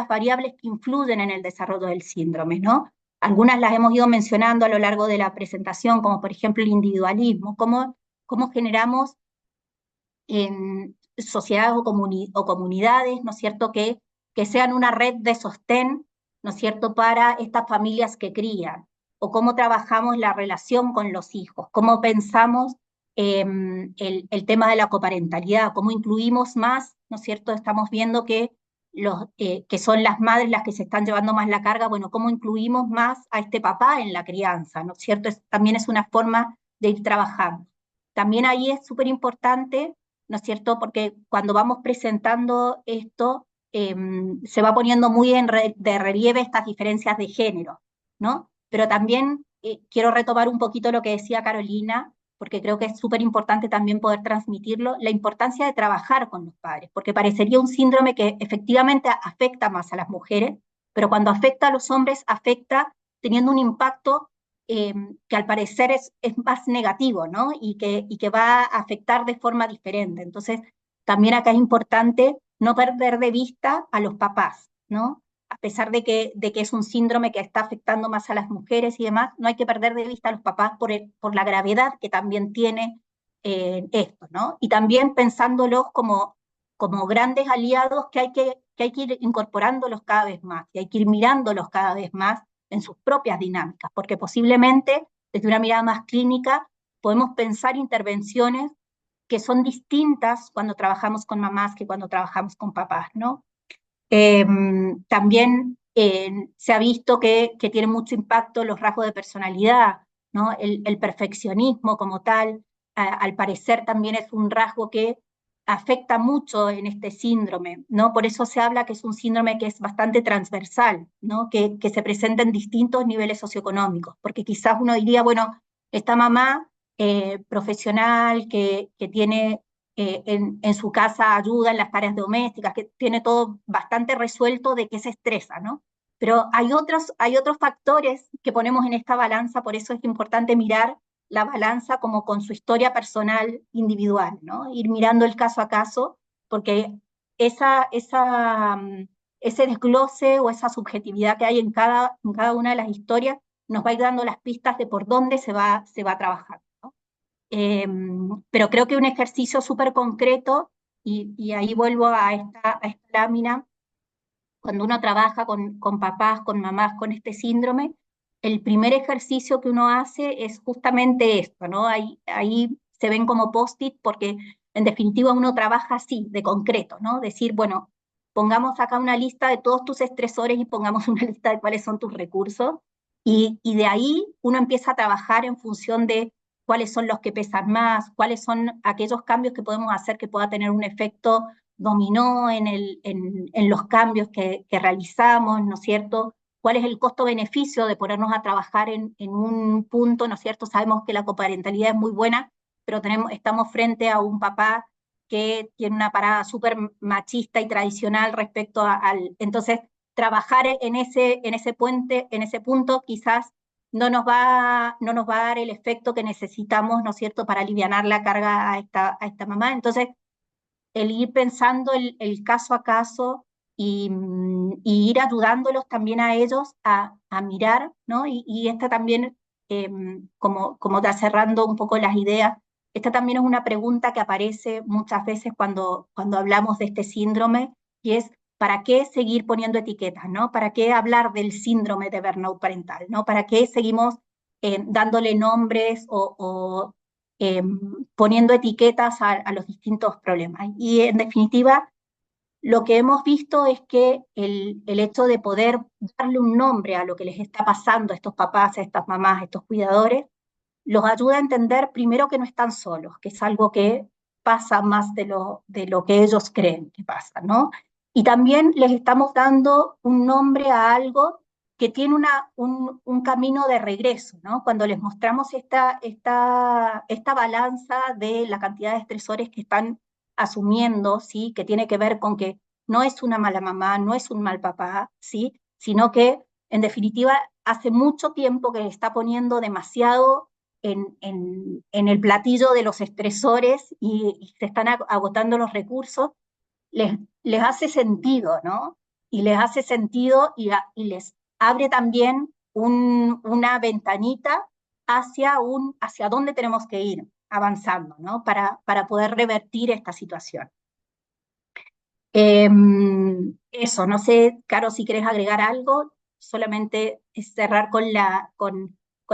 variables que influyen en el desarrollo del síndrome, ¿no? Algunas las hemos ido mencionando a lo largo de la presentación, como por ejemplo el individualismo, cómo generamos en sociedades o comunidades, ¿no es cierto?, que sean una red de sostén, ¿no es cierto?, para estas familias que crían, o cómo trabajamos la relación con los hijos, cómo pensamos el tema de la coparentalidad, cómo incluimos más, ¿no es cierto? Estamos viendo que son las madres las que se están llevando más la carga, bueno, cómo incluimos más a este papá en la crianza, ¿no es cierto? También es una forma de ir trabajando. También ahí es súper importante, ¿no es cierto? Porque cuando vamos presentando esto, se va poniendo muy de relieve estas diferencias de género, ¿no? Pero también quiero retomar un poquito lo que decía Carolina, porque creo que es súper importante también poder transmitirlo, la importancia de trabajar con los padres, porque parecería un síndrome que efectivamente afecta más a las mujeres, pero cuando afecta a los hombres, afecta teniendo un impacto que al parecer es más negativo, ¿no? Y que va a afectar de forma diferente. Entonces, también acá es importante no perder de vista a los papás, ¿no? A pesar de que es un síndrome que está afectando más a las mujeres y demás, no hay que perder de vista a los papás por la gravedad que también tiene esto, ¿no? Y también pensándolos como grandes aliados que hay que ir incorporándolos cada vez más, y hay que ir mirándolos cada vez más en sus propias dinámicas, porque posiblemente desde una mirada más clínica podemos pensar intervenciones que son distintas cuando trabajamos con mamás que cuando trabajamos con papás, ¿no? También se ha visto que tiene mucho impacto los rasgos de personalidad, ¿no? El perfeccionismo como tal, al parecer también es un rasgo que afecta mucho en este síndrome, ¿no? Por eso se habla que es un síndrome que es bastante transversal, ¿no? Que se presenta en distintos niveles socioeconómicos, porque quizás uno diría, bueno, esta mamá profesional que tiene en su casa ayuda en las tareas domésticas, que tiene todo bastante resuelto, de que se estresa, ¿no? Pero hay otros factores que ponemos en esta balanza, por eso es importante mirar la balanza como con su historia personal individual, ¿no? Ir mirando el caso a caso, porque ese desglose o esa subjetividad que hay en cada una de las historias nos va a ir dando las pistas de por dónde se va a trabajar, ¿no? Pero creo que un ejercicio súper concreto, y ahí vuelvo a esta lámina, cuando uno trabaja con papás, con mamás con este síndrome, el primer ejercicio que uno hace es justamente esto, ¿no? Ahí se ven como post-it porque en definitiva uno trabaja así, de concreto, ¿no? Decir, bueno, pongamos acá una lista de todos tus estresores y pongamos una lista de cuáles son tus recursos, y de ahí uno empieza a trabajar en función de cuáles son los que pesan más, cuáles son aquellos cambios que podemos hacer que pueda tener un efecto dominó en los cambios que realizamos, ¿no es cierto? ¿Cuál es el costo-beneficio de ponernos a trabajar en un punto, ¿no es cierto? Sabemos que la coparentalidad es muy buena, pero estamos frente a un papá que tiene una parada súper machista y tradicional respecto al... Entonces, trabajar en ese puente, en ese punto, quizás no nos va a dar el efecto que necesitamos, ¿no es cierto?, para aliviar la carga a esta mamá. Entonces, el ir pensando el caso a caso y ir ayudándolos también a ellos a mirar, ¿no? Y esta también, como está cerrando un poco las ideas, esta también es una pregunta que aparece muchas veces cuando hablamos de este síndrome, y es, ¿para qué seguir poniendo etiquetas, ¿no? ¿Para qué hablar del síndrome de burnout parental, ¿no? ¿Para qué seguimos dándole nombres eh, poniendo etiquetas a los distintos problemas? Y en definitiva, lo que hemos visto es que el hecho de poder darle un nombre a lo que les está pasando a estos papás, a estas mamás, a estos cuidadores, los ayuda a entender primero que no están solos, que es algo que pasa más de lo que ellos creen que pasa, ¿no? Y también les estamos dando un nombre a algo que tiene un camino de regreso, ¿no? Cuando les mostramos esta balanza de la cantidad de estresores que están asumiendo, ¿sí? Que tiene que ver con que no es una mala mamá, no es un mal papá, ¿sí? Sino que, en definitiva, hace mucho tiempo que está poniendo demasiado en el platillo de los estresores y se están agotando los recursos, les hace sentido, ¿no? Y les hace sentido y les abre también una ventanita hacia dónde tenemos que ir avanzando, ¿no? Para poder revertir esta situación. Eh, Eso, no sé, Caro, si querés agregar algo, solamente es cerrar con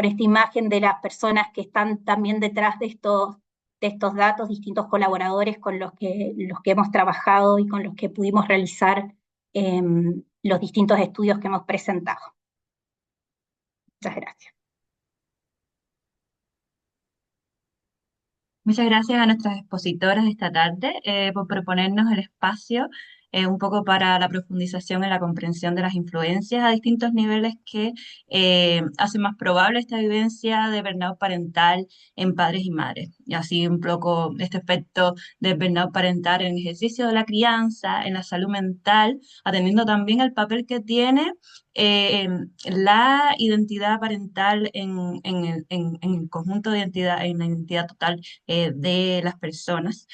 esta imagen de las personas que están también detrás de estos datos, distintos colaboradores con los que hemos trabajado y con los que pudimos realizar eh, los distintos estudios que hemos presentado. Muchas gracias. Muchas gracias a nuestras expositoras de esta tarde por proponernos el espacio un poco para la profundización en la comprensión de las influencias a distintos niveles que hacen más probable esta vivencia de burnout parental en padres y madres. Y así un poco este aspecto del burnout parental en el ejercicio de la crianza, en la salud mental, atendiendo también al papel que tiene la identidad parental en el conjunto de identidad, en la identidad total de las personas.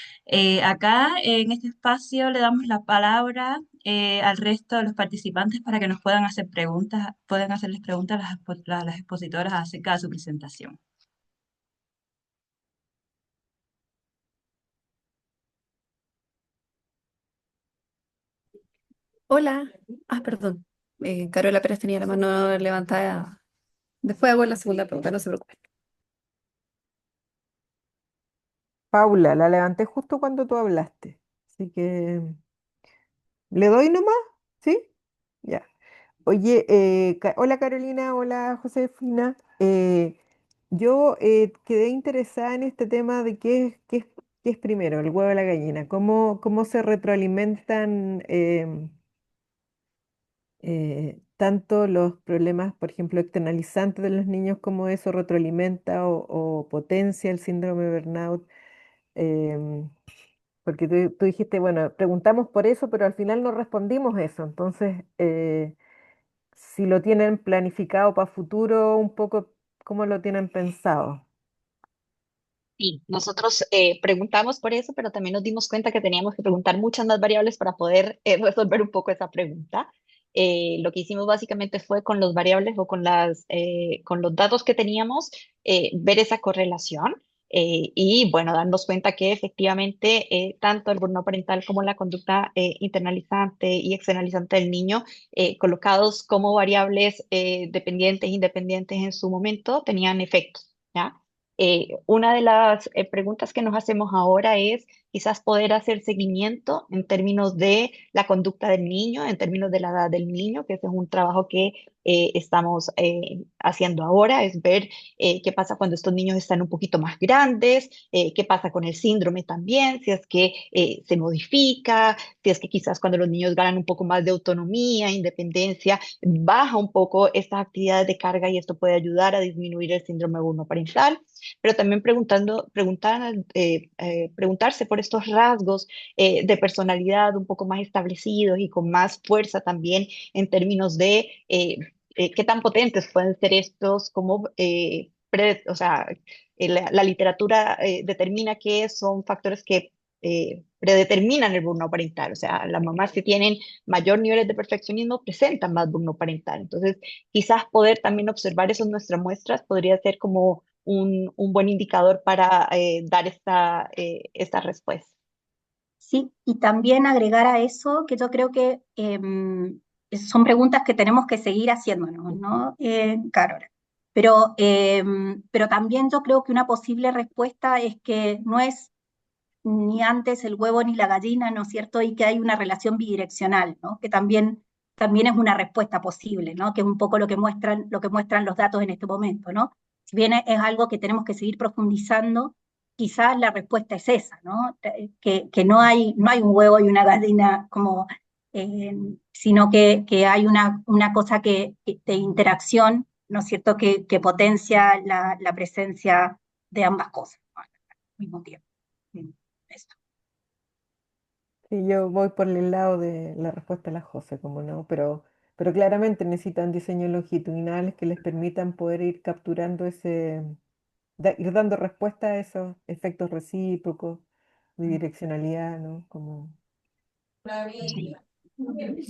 Acá en este espacio le damos la palabra al resto de los participantes para que nos puedan hacer preguntas, puedan hacerles preguntas a las expositoras acerca de su presentación. Hola. Perdón. Carola Pérez tenía la mano levantada. Después hago la segunda pregunta, no se preocupe. Paula, la levanté justo cuando tú hablaste. Así que, ¿le doy nomás? ¿Sí? Ya. Oye, hola Carolina, hola Josefina. Yo quedé interesada en este tema de qué es primero, el huevo o la gallina. ¿Cómo se retroalimentan tanto los problemas, por ejemplo, externalizantes de los niños, como eso retroalimenta o potencia el síndrome de burnout? Em, Porque tú dijiste, bueno, preguntamos por eso, pero al final no respondimos eso. Entonces, si lo tienen planificado para futuro, un poco, ¿cómo lo tienen pensado? Sí, nosotros preguntamos por eso, pero también nos dimos cuenta que teníamos que preguntar muchas más variables para poder resolver un poco esa pregunta. Lo que hicimos básicamente fue con los variables o con los datos que teníamos, ver esa correlación y, bueno, darnos cuenta que efectivamente tanto el burnout parental como la conducta internalizante y externalizante del niño, colocados como variables dependientes e independientes en su momento, tenían efectos, ¿ya? Una de las preguntas que nos hacemos ahora es quizás poder hacer seguimiento en términos de la conducta del niño, en términos de la edad del niño, que ese es un trabajo que estamos haciendo ahora, es ver qué pasa cuando estos niños están un poquito más grandes, qué pasa con el síndrome también, si es que se modifica, si es que quizás cuando los niños ganan un poco más de autonomía, independencia, baja un poco estas actividades de carga y esto puede ayudar a disminuir el síndrome parental, pero también preguntarse por estos rasgos de personalidad un poco más establecidos y con más fuerza también en términos de qué tan potentes pueden ser estos como... o sea, la literatura determina que son factores que predeterminan el burnout parental. O sea, las mamás que tienen mayor niveles de perfeccionismo presentan más burnout parental. Entonces, quizás poder también observar eso en nuestras muestras podría ser como un buen indicador para dar esta respuesta. Sí, y también agregar a eso que yo creo que son preguntas que tenemos que seguir haciéndonos, ¿no, Carol? Pero también yo creo que una posible respuesta es que no es ni antes el huevo ni la gallina, ¿no es cierto? Y que hay una relación bidireccional, ¿no? Que también es una respuesta posible, ¿no? Que es un poco lo que muestran los datos en este momento, ¿no? Si bien es algo que tenemos que seguir profundizando, quizás la respuesta es esa, ¿no? Que no hay un huevo y una gallina como, eh, sino que hay una cosa de interacción, ¿no es cierto?, que potencia la presencia de ambas cosas, ¿no?, al mismo tiempo. Eso. Sí, yo voy por el lado de la respuesta de la José, como no, pero claramente necesitan diseños longitudinales que les permitan poder ir capturando ir dando respuesta a esos efectos recíprocos, bidireccionalidad, ¿no? Como... Sí. De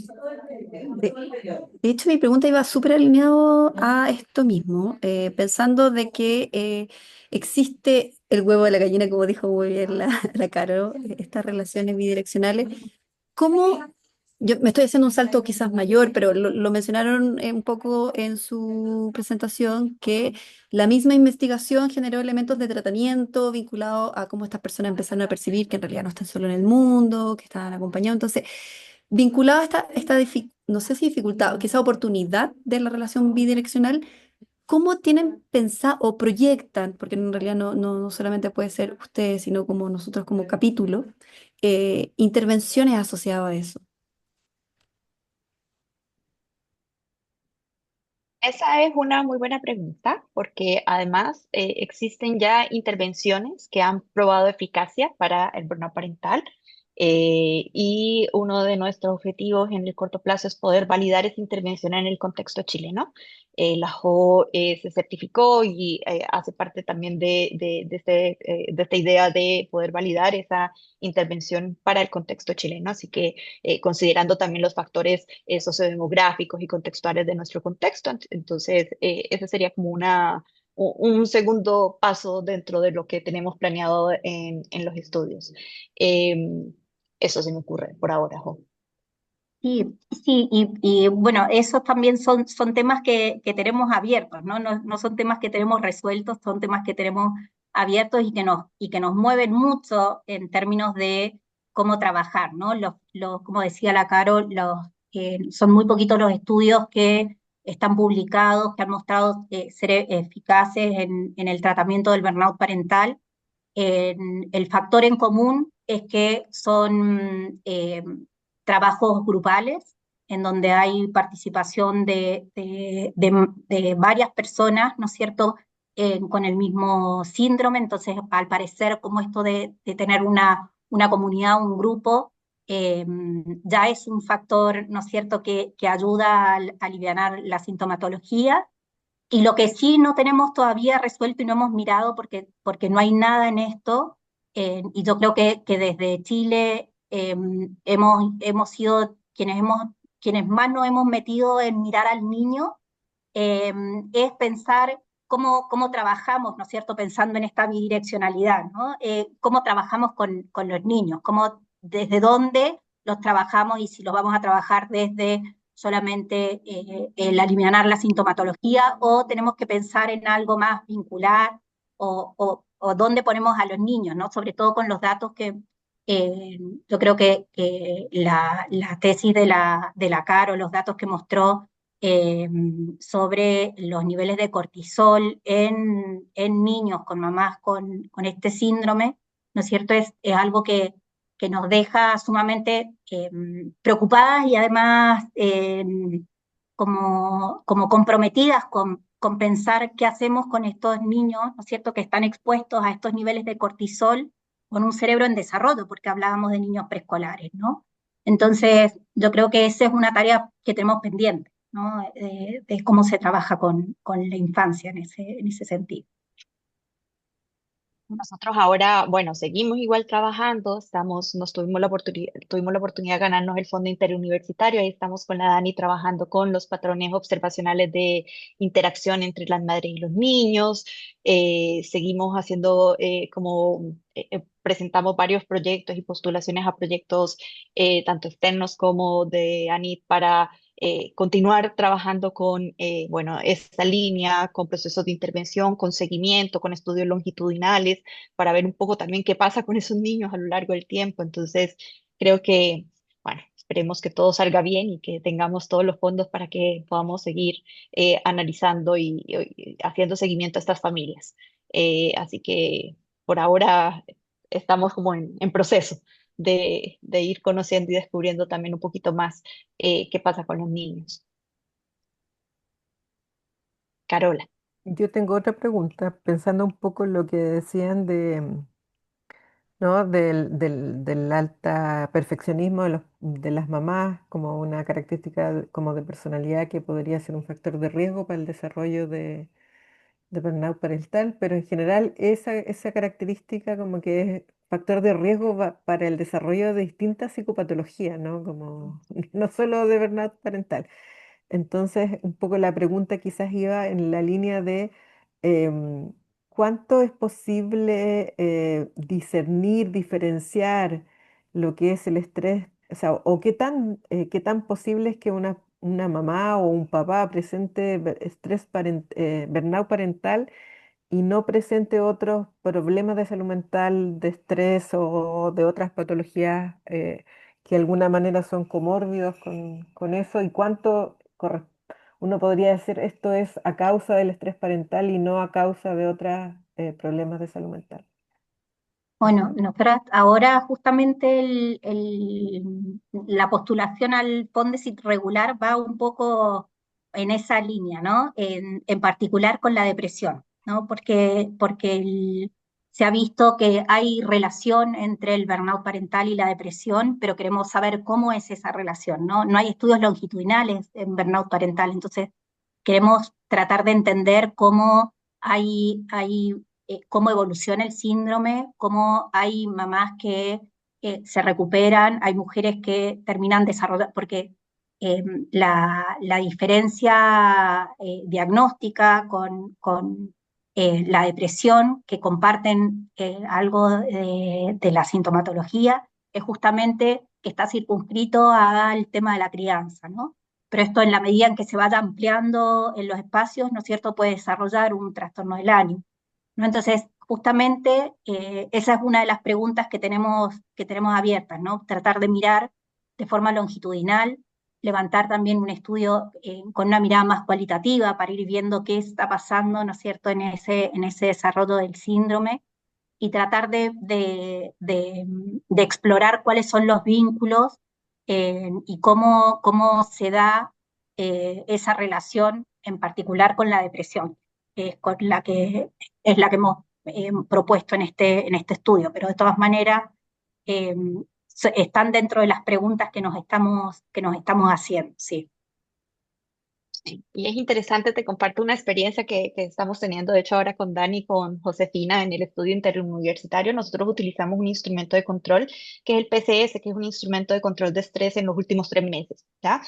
hecho, mi pregunta iba súper alineado a esto mismo, pensando de que existe el huevo de la gallina, como dijo muy bien la Caro, estas relaciones bidireccionales. ¿Cómo? Yo me estoy haciendo un salto quizás mayor, pero lo mencionaron un poco en su presentación, que la misma investigación generó elementos de tratamiento vinculados a cómo estas personas empezaron a percibir que en realidad no están solo en el mundo, que están acompañados. Entonces, vinculado a no sé si dificultad, o quizá oportunidad de la relación bidireccional, ¿cómo tienen pensado o proyectan, porque en realidad no solamente puede ser ustedes, sino como nosotros como capítulo, intervenciones asociadas a eso? Esa es una muy buena pregunta porque además existen ya intervenciones que han probado eficacia para el burnout parental, y uno de nuestros objetivos en el corto plazo es poder validar esa intervención en el contexto chileno. La JO se certificó y hace parte también de esta idea de poder validar esa intervención para el contexto chileno, así que considerando también los factores sociodemográficos y contextuales de nuestro contexto. Entonces, ese sería como un segundo paso dentro de lo que tenemos planeado en los estudios. Eso se me ocurre por ahora, Jo. Sí, sí, bueno, esos también son temas que tenemos abiertos, ¿no? No son temas que tenemos resueltos, son temas que tenemos abiertos y que nos mueven mucho en términos de cómo trabajar, ¿no? Como decía la Caro, son muy poquitos los estudios que están publicados, que han mostrado ser eficaces en el tratamiento del burnout parental. El factor en común es que son trabajos grupales, en donde hay participación de varias personas, ¿no es cierto?, con el mismo síndrome. Entonces, al parecer, como esto de tener una comunidad, un grupo, eh, ya es un factor, ¿no es cierto?, que ayuda a alivianar la sintomatología. Y lo que sí no tenemos todavía resuelto y no hemos mirado, porque no hay nada en esto, y yo creo que desde Chile hemos sido quienes más nos hemos metido en mirar al niño, eh, es pensar cómo trabajamos, ¿no es cierto?, pensando en esta bidireccionalidad, ¿no? Cómo trabajamos con los niños, desde dónde los trabajamos y si los vamos a trabajar desde solamente el alivianar la sintomatología, o tenemos que pensar en algo más vincular, o dónde ponemos a los niños, ¿no? Sobre todo con los datos yo creo que la tesis de la Caro, los datos que mostró eh, sobre los niveles de cortisol en niños con mamás con este síndrome, ¿no es cierto? Es algo que nos deja sumamente preocupadas y además como comprometidas con pensar qué hacemos con estos niños, ¿no es cierto?, que están expuestos a estos niveles de cortisol con un cerebro en desarrollo, porque hablábamos de niños preescolares, ¿no? Entonces, yo creo que esa es una tarea que tenemos pendiente, ¿no? De cómo se trabaja con la infancia en ese sentido. Nosotros ahora, bueno, seguimos igual trabajando, tuvimos la oportunidad de ganarnos el Fondo Interuniversitario, ahí estamos con la Dani trabajando con los patrones observacionales de interacción entre las madres y los niños. Seguimos haciendo presentamos varios proyectos y postulaciones a proyectos tanto externos como de ANIT para continuar trabajando con, bueno, esta línea, con procesos de intervención, con seguimiento, con estudios longitudinales, para ver un poco también qué pasa con esos niños a lo largo del tiempo. Entonces, creo que, bueno, esperemos que todo salga bien y que tengamos todos los fondos para que podamos seguir analizando y haciendo seguimiento a estas familias. Así que por ahora estamos como en proceso de ir conociendo y descubriendo también un poquito más qué pasa con los niños. Carola. Yo tengo otra pregunta, pensando un poco en lo que decían ¿no? Del alta perfeccionismo de las mamás como una característica como de personalidad que podría ser un factor de riesgo para el desarrollo de burnout parental, pero en general esa característica como que es factor de riesgo para el desarrollo de distintas psicopatologías, ¿no? Como no solo de burnout parental. Entonces, un poco la pregunta quizás iba en la línea de em, cuánto es posible discernir, diferenciar lo que es el estrés, o sea, o qué tan posible es que una mamá o un papá presente burnout parental y no presente otros problemas de salud mental, de estrés o de otras patologías que de alguna manera son comórbidos con eso, y cuánto uno podría decir esto es a causa del estrés parental y no a causa de otros problemas de salud mental. Bueno, nosotras ahora justamente la postulación al Fondesit regular va un poco en esa línea, ¿no? En particular con la depresión, ¿no? Porque se ha visto que hay relación entre el burnout parental y la depresión, pero queremos saber cómo es esa relación, ¿no? No hay estudios longitudinales en burnout parental, entonces queremos tratar de entender cómo hay cómo evoluciona el síndrome, cómo hay mamás que se recuperan, hay mujeres que terminan desarrollando, porque la diferencia diagnóstica con la depresión, que comparten algo de la sintomatología, es justamente que está circunscrito al tema de la crianza, ¿no? Pero esto en la medida en que se vaya ampliando en los espacios, ¿no es cierto?, puede desarrollar un trastorno del ánimo, ¿no? Entonces, justamente esa es una de las preguntas que tenemos abiertas, ¿no? Tratar de mirar de forma longitudinal, levantar también un estudio con una mirada más cualitativa para ir viendo qué está pasando, ¿no es cierto?, en ese desarrollo del síndrome y tratar de explorar cuáles son los vínculos y cómo se da esa relación en particular con la depresión, que es la que hemos propuesto en este estudio, pero de todas maneras eh, están dentro de las preguntas que nos estamos haciendo, sí. Sí, y es interesante, te comparto una experiencia que estamos teniendo, de hecho, ahora con Dani y con Josefina en el estudio interuniversitario. Nosotros utilizamos un instrumento de control, que es el PCS, que es un instrumento de control de estrés en los últimos 3 meses, ¿ya?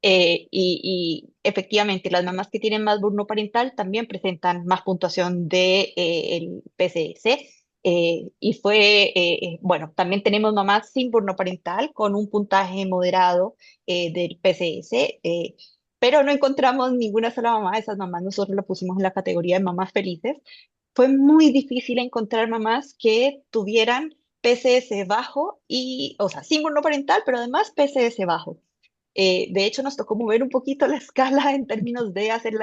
Y efectivamente, las mamás que tienen más burno parental también presentan más puntuación de, el PCS. Bueno, también tenemos mamás sin burno parental con un puntaje moderado del PCS. Pero no encontramos ninguna sola mamá de esas mamás. Nosotros la pusimos en la categoría de mamás felices. Fue muy difícil encontrar mamás que tuvieran PCS bajo y, o sea, sin no parental, pero además PCS bajo. De hecho, nos tocó mover un poquito la escala en términos de hacer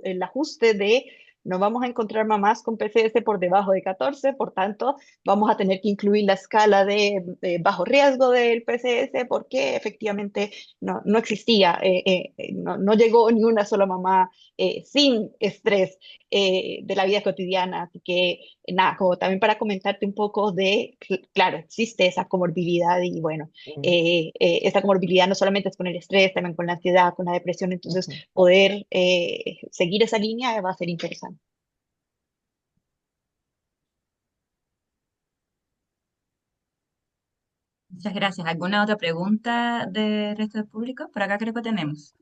el ajuste de no vamos a encontrar mamás con PCS por debajo de 14, por tanto, vamos a tener que incluir la escala de bajo riesgo del PCS porque efectivamente no existía, no llegó ni una sola mamá sin estrés de la vida cotidiana. Así que, nada, como también para comentarte un poco de, claro, existe esa comorbilidad y bueno, Mm, esta comorbilidad no solamente es con el estrés, también con la ansiedad, con la depresión, entonces ujú. poder seguir esa línea va a ser interesante. Muchas gracias. ¿Alguna otra pregunta del resto del público? Por acá creo que tenemos.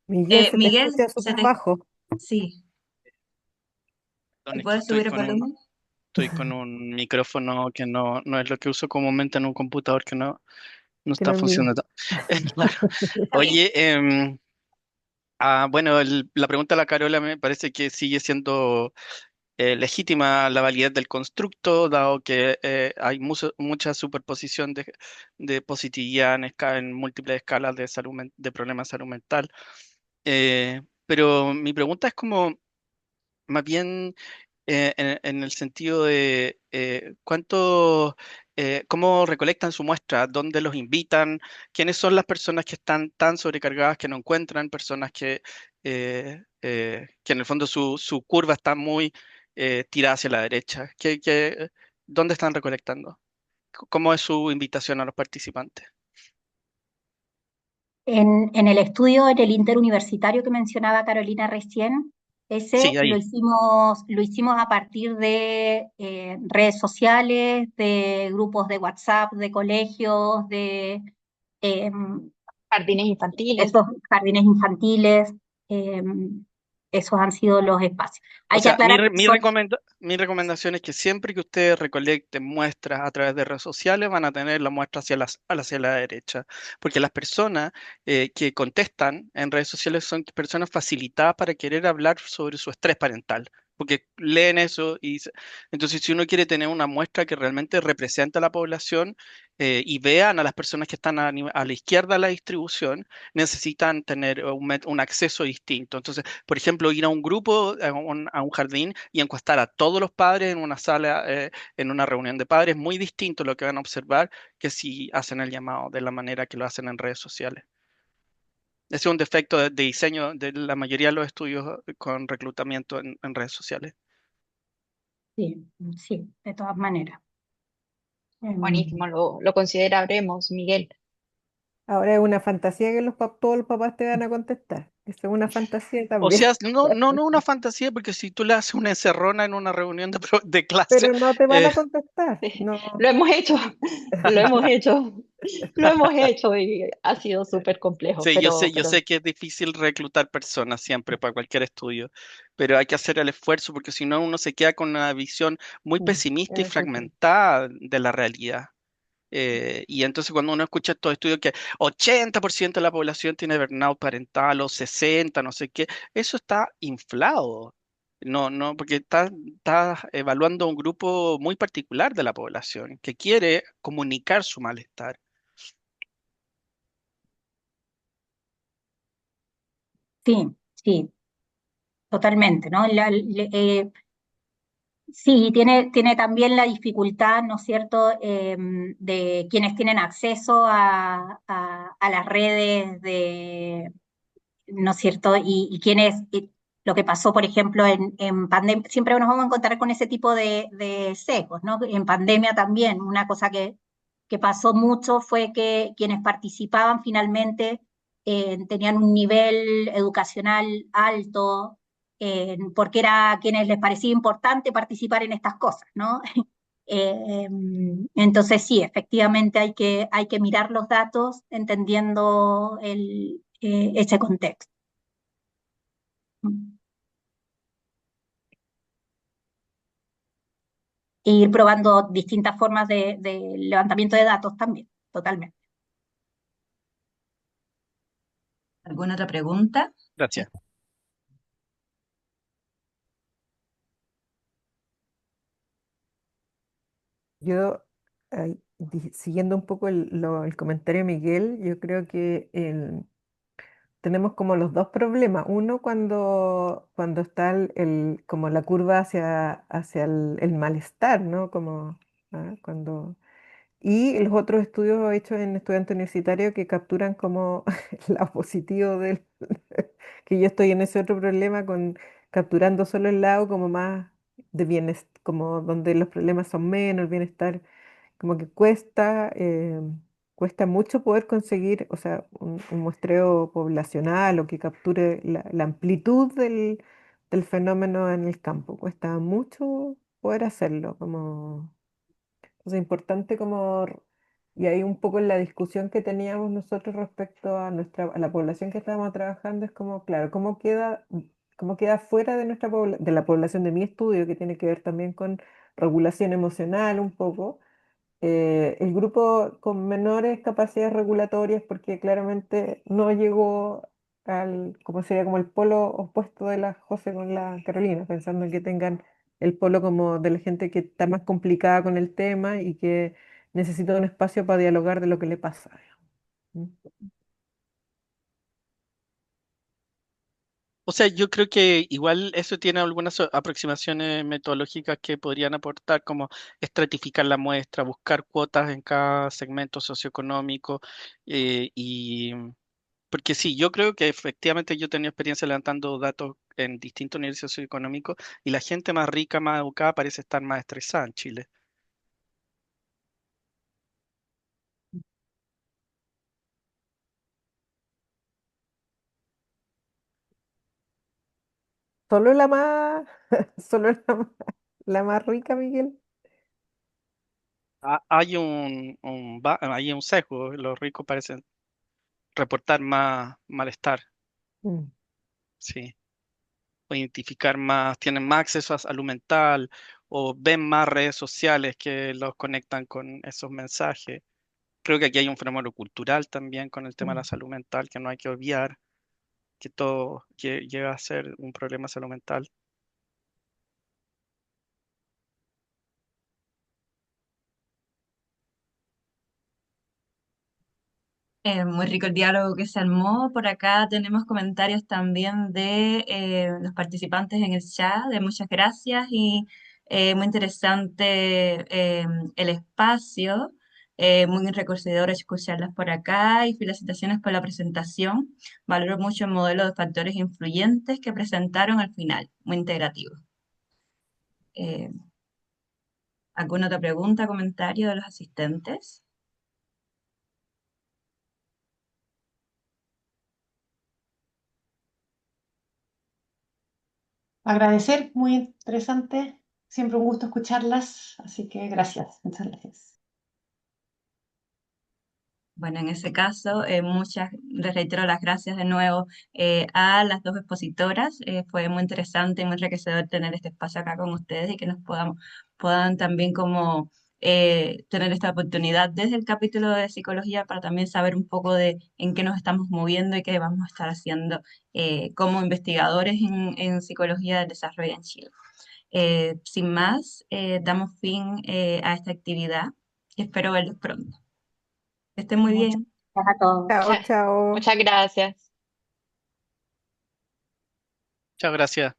Miguel, se te Miguel, escucha súper bajo. sí, ¿te Perdón, es que puedes subir el volumen? estoy con un micrófono que no es lo que uso comúnmente en un computador que no Que no está es mío. funcionando. Claro. Está bien. Oye, bueno, la pregunta de la Carola me parece que sigue siendo legítima la validez del constructo, dado que hay mucha superposición de positividad en múltiples escalas de de problemas de salud mental. Pero mi pregunta es como, más bien en el sentido de cómo recolectan su muestra, dónde los invitan, quiénes son las personas que están tan sobrecargadas que no encuentran, personas que en el fondo su curva está muy tirada hacia la derecha. ¿Dónde están recolectando? ¿Cómo es su invitación a los participantes? En el estudio, en el interuniversitario que mencionaba Carolina recién, ese Sí, ahí. lo hicimos a partir de redes sociales, de grupos de WhatsApp, de colegios, de eh, Jardines infantiles. esos jardines infantiles, eh, esos han sido los espacios. O Hay que sea, mi, aclarar re- que mi, son recomenda- mi recomendación es que siempre que ustedes recolecten muestras a través de redes sociales, van a tener la muestra hacia la derecha, porque las personas que contestan en redes sociales son personas facilitadas para querer hablar sobre su estrés parental, porque leen eso entonces si uno quiere tener una muestra que realmente represente a la población y vean a las personas que están a la izquierda de la distribución, necesitan tener un acceso distinto. Entonces, por ejemplo, ir a un grupo, a un jardín y encuestar a todos los padres en una sala, en una reunión de padres, muy distinto lo que van a observar que si hacen el llamado de la manera que lo hacen en redes sociales. Ese es un defecto de diseño de la mayoría de los estudios con reclutamiento en redes sociales. Sí, sí, de todas maneras. Buenísimo, lo consideraremos, Miguel. Ahora es una fantasía que todos los papás te van a contestar. Eso es una fantasía O también. sea, no una fantasía, porque si tú le haces una encerrona en una reunión de clase, Pero no te van eh, a contestar. Sí, No. lo hemos hecho, lo hemos hecho, lo hemos hecho y ha sido súper complejo, sí, yo pero sé que es difícil reclutar personas siempre para cualquier estudio, pero hay que hacer el esfuerzo porque si no uno se queda con una visión muy pesimista y Eso sí. fragmentada de la realidad. Y entonces cuando uno escucha estos estudios que 80% de la población tiene burnout parental o 60, no sé qué, eso está inflado. No, porque está evaluando un grupo muy particular de la población que quiere comunicar su malestar. Sí, sí, totalmente, ¿no? Sí, tiene también la dificultad, ¿no es cierto?, de quienes tienen acceso a las redes ¿no es cierto? Y quienes, lo que pasó, por ejemplo, en pandemia, siempre nos vamos a encontrar con ese tipo de sesgos, ¿no? En pandemia también, una cosa que pasó mucho fue que quienes participaban finalmente tenían un nivel educacional alto, porque era a quienes les parecía importante participar en estas cosas, ¿no? Entonces sí, efectivamente hay que mirar los datos entendiendo ese contexto. E ir probando distintas formas de levantamiento de datos también, totalmente. ¿Alguna otra pregunta? Gracias. Yo, siguiendo un poco el comentario de Miguel, yo creo que tenemos como los dos problemas. Uno cuando está como la curva hacia el malestar, ¿no? Como cuando y los otros estudios hechos en estudiantes universitarios que capturan como el lado positivo que yo estoy en ese otro problema con capturando solo el lado como más de bienestar, como donde los problemas son menos, el bienestar, como que cuesta mucho poder conseguir, o sea, un muestreo poblacional o que capture la amplitud del fenómeno en el campo. Cuesta mucho poder hacerlo, como es importante y ahí un poco en la discusión que teníamos nosotros respecto a la población que estábamos trabajando, es como, claro, cómo queda fuera de de la población de mi estudio, que tiene que ver también con regulación emocional un poco, el grupo con menores capacidades regulatorias, porque claramente no llegó como sería como el polo opuesto de la José con la Carolina, pensando en que tengan el polo como de la gente que está más complicada con el tema y que necesita un espacio para dialogar de lo que le pasa. Digamos. O sea, yo creo que igual eso tiene algunas aproximaciones metodológicas que podrían aportar, como estratificar la muestra, buscar cuotas en cada segmento socioeconómico, y porque sí, yo creo que efectivamente yo he tenido experiencia levantando datos en distintos niveles socioeconómicos y la gente más rica, más educada parece estar más estresada en Chile. Solo la más, solo la más rica, Miguel. Hay un sesgo, los ricos parecen reportar más malestar, Mm. sí, o identificar más, tienen más acceso a salud mental o ven más redes sociales que los conectan con esos mensajes. Creo que aquí hay un fenómeno cultural también con el tema de la Mm. salud mental que no hay que obviar, que todo llega a ser un problema de salud mental. Muy rico el diálogo que se armó. Por acá tenemos comentarios también de los participantes en el chat, de muchas gracias y muy interesante el espacio, muy enriquecedor escucharlas por acá y felicitaciones por la presentación. Valoro mucho el modelo de factores influyentes que presentaron al final, muy integrativo. Eh, ¿Alguna otra pregunta, comentario de los asistentes? Agradecer, muy interesante. Siempre un gusto escucharlas, así que gracias, muchas gracias. Bueno, en ese caso, les reitero las gracias de nuevo a las dos expositoras. Fue muy interesante y muy enriquecedor tener este espacio acá con ustedes y que puedan también como tener esta oportunidad desde el capítulo de psicología para también saber un poco de en qué nos estamos moviendo y qué vamos a estar haciendo como investigadores en psicología del desarrollo en Chile. Sin más, damos fin a esta actividad y espero verlos pronto. Que estén muy Muchas bien. gracias a todos. Chao, Muchas, chao. muchas gracias. Muchas gracias.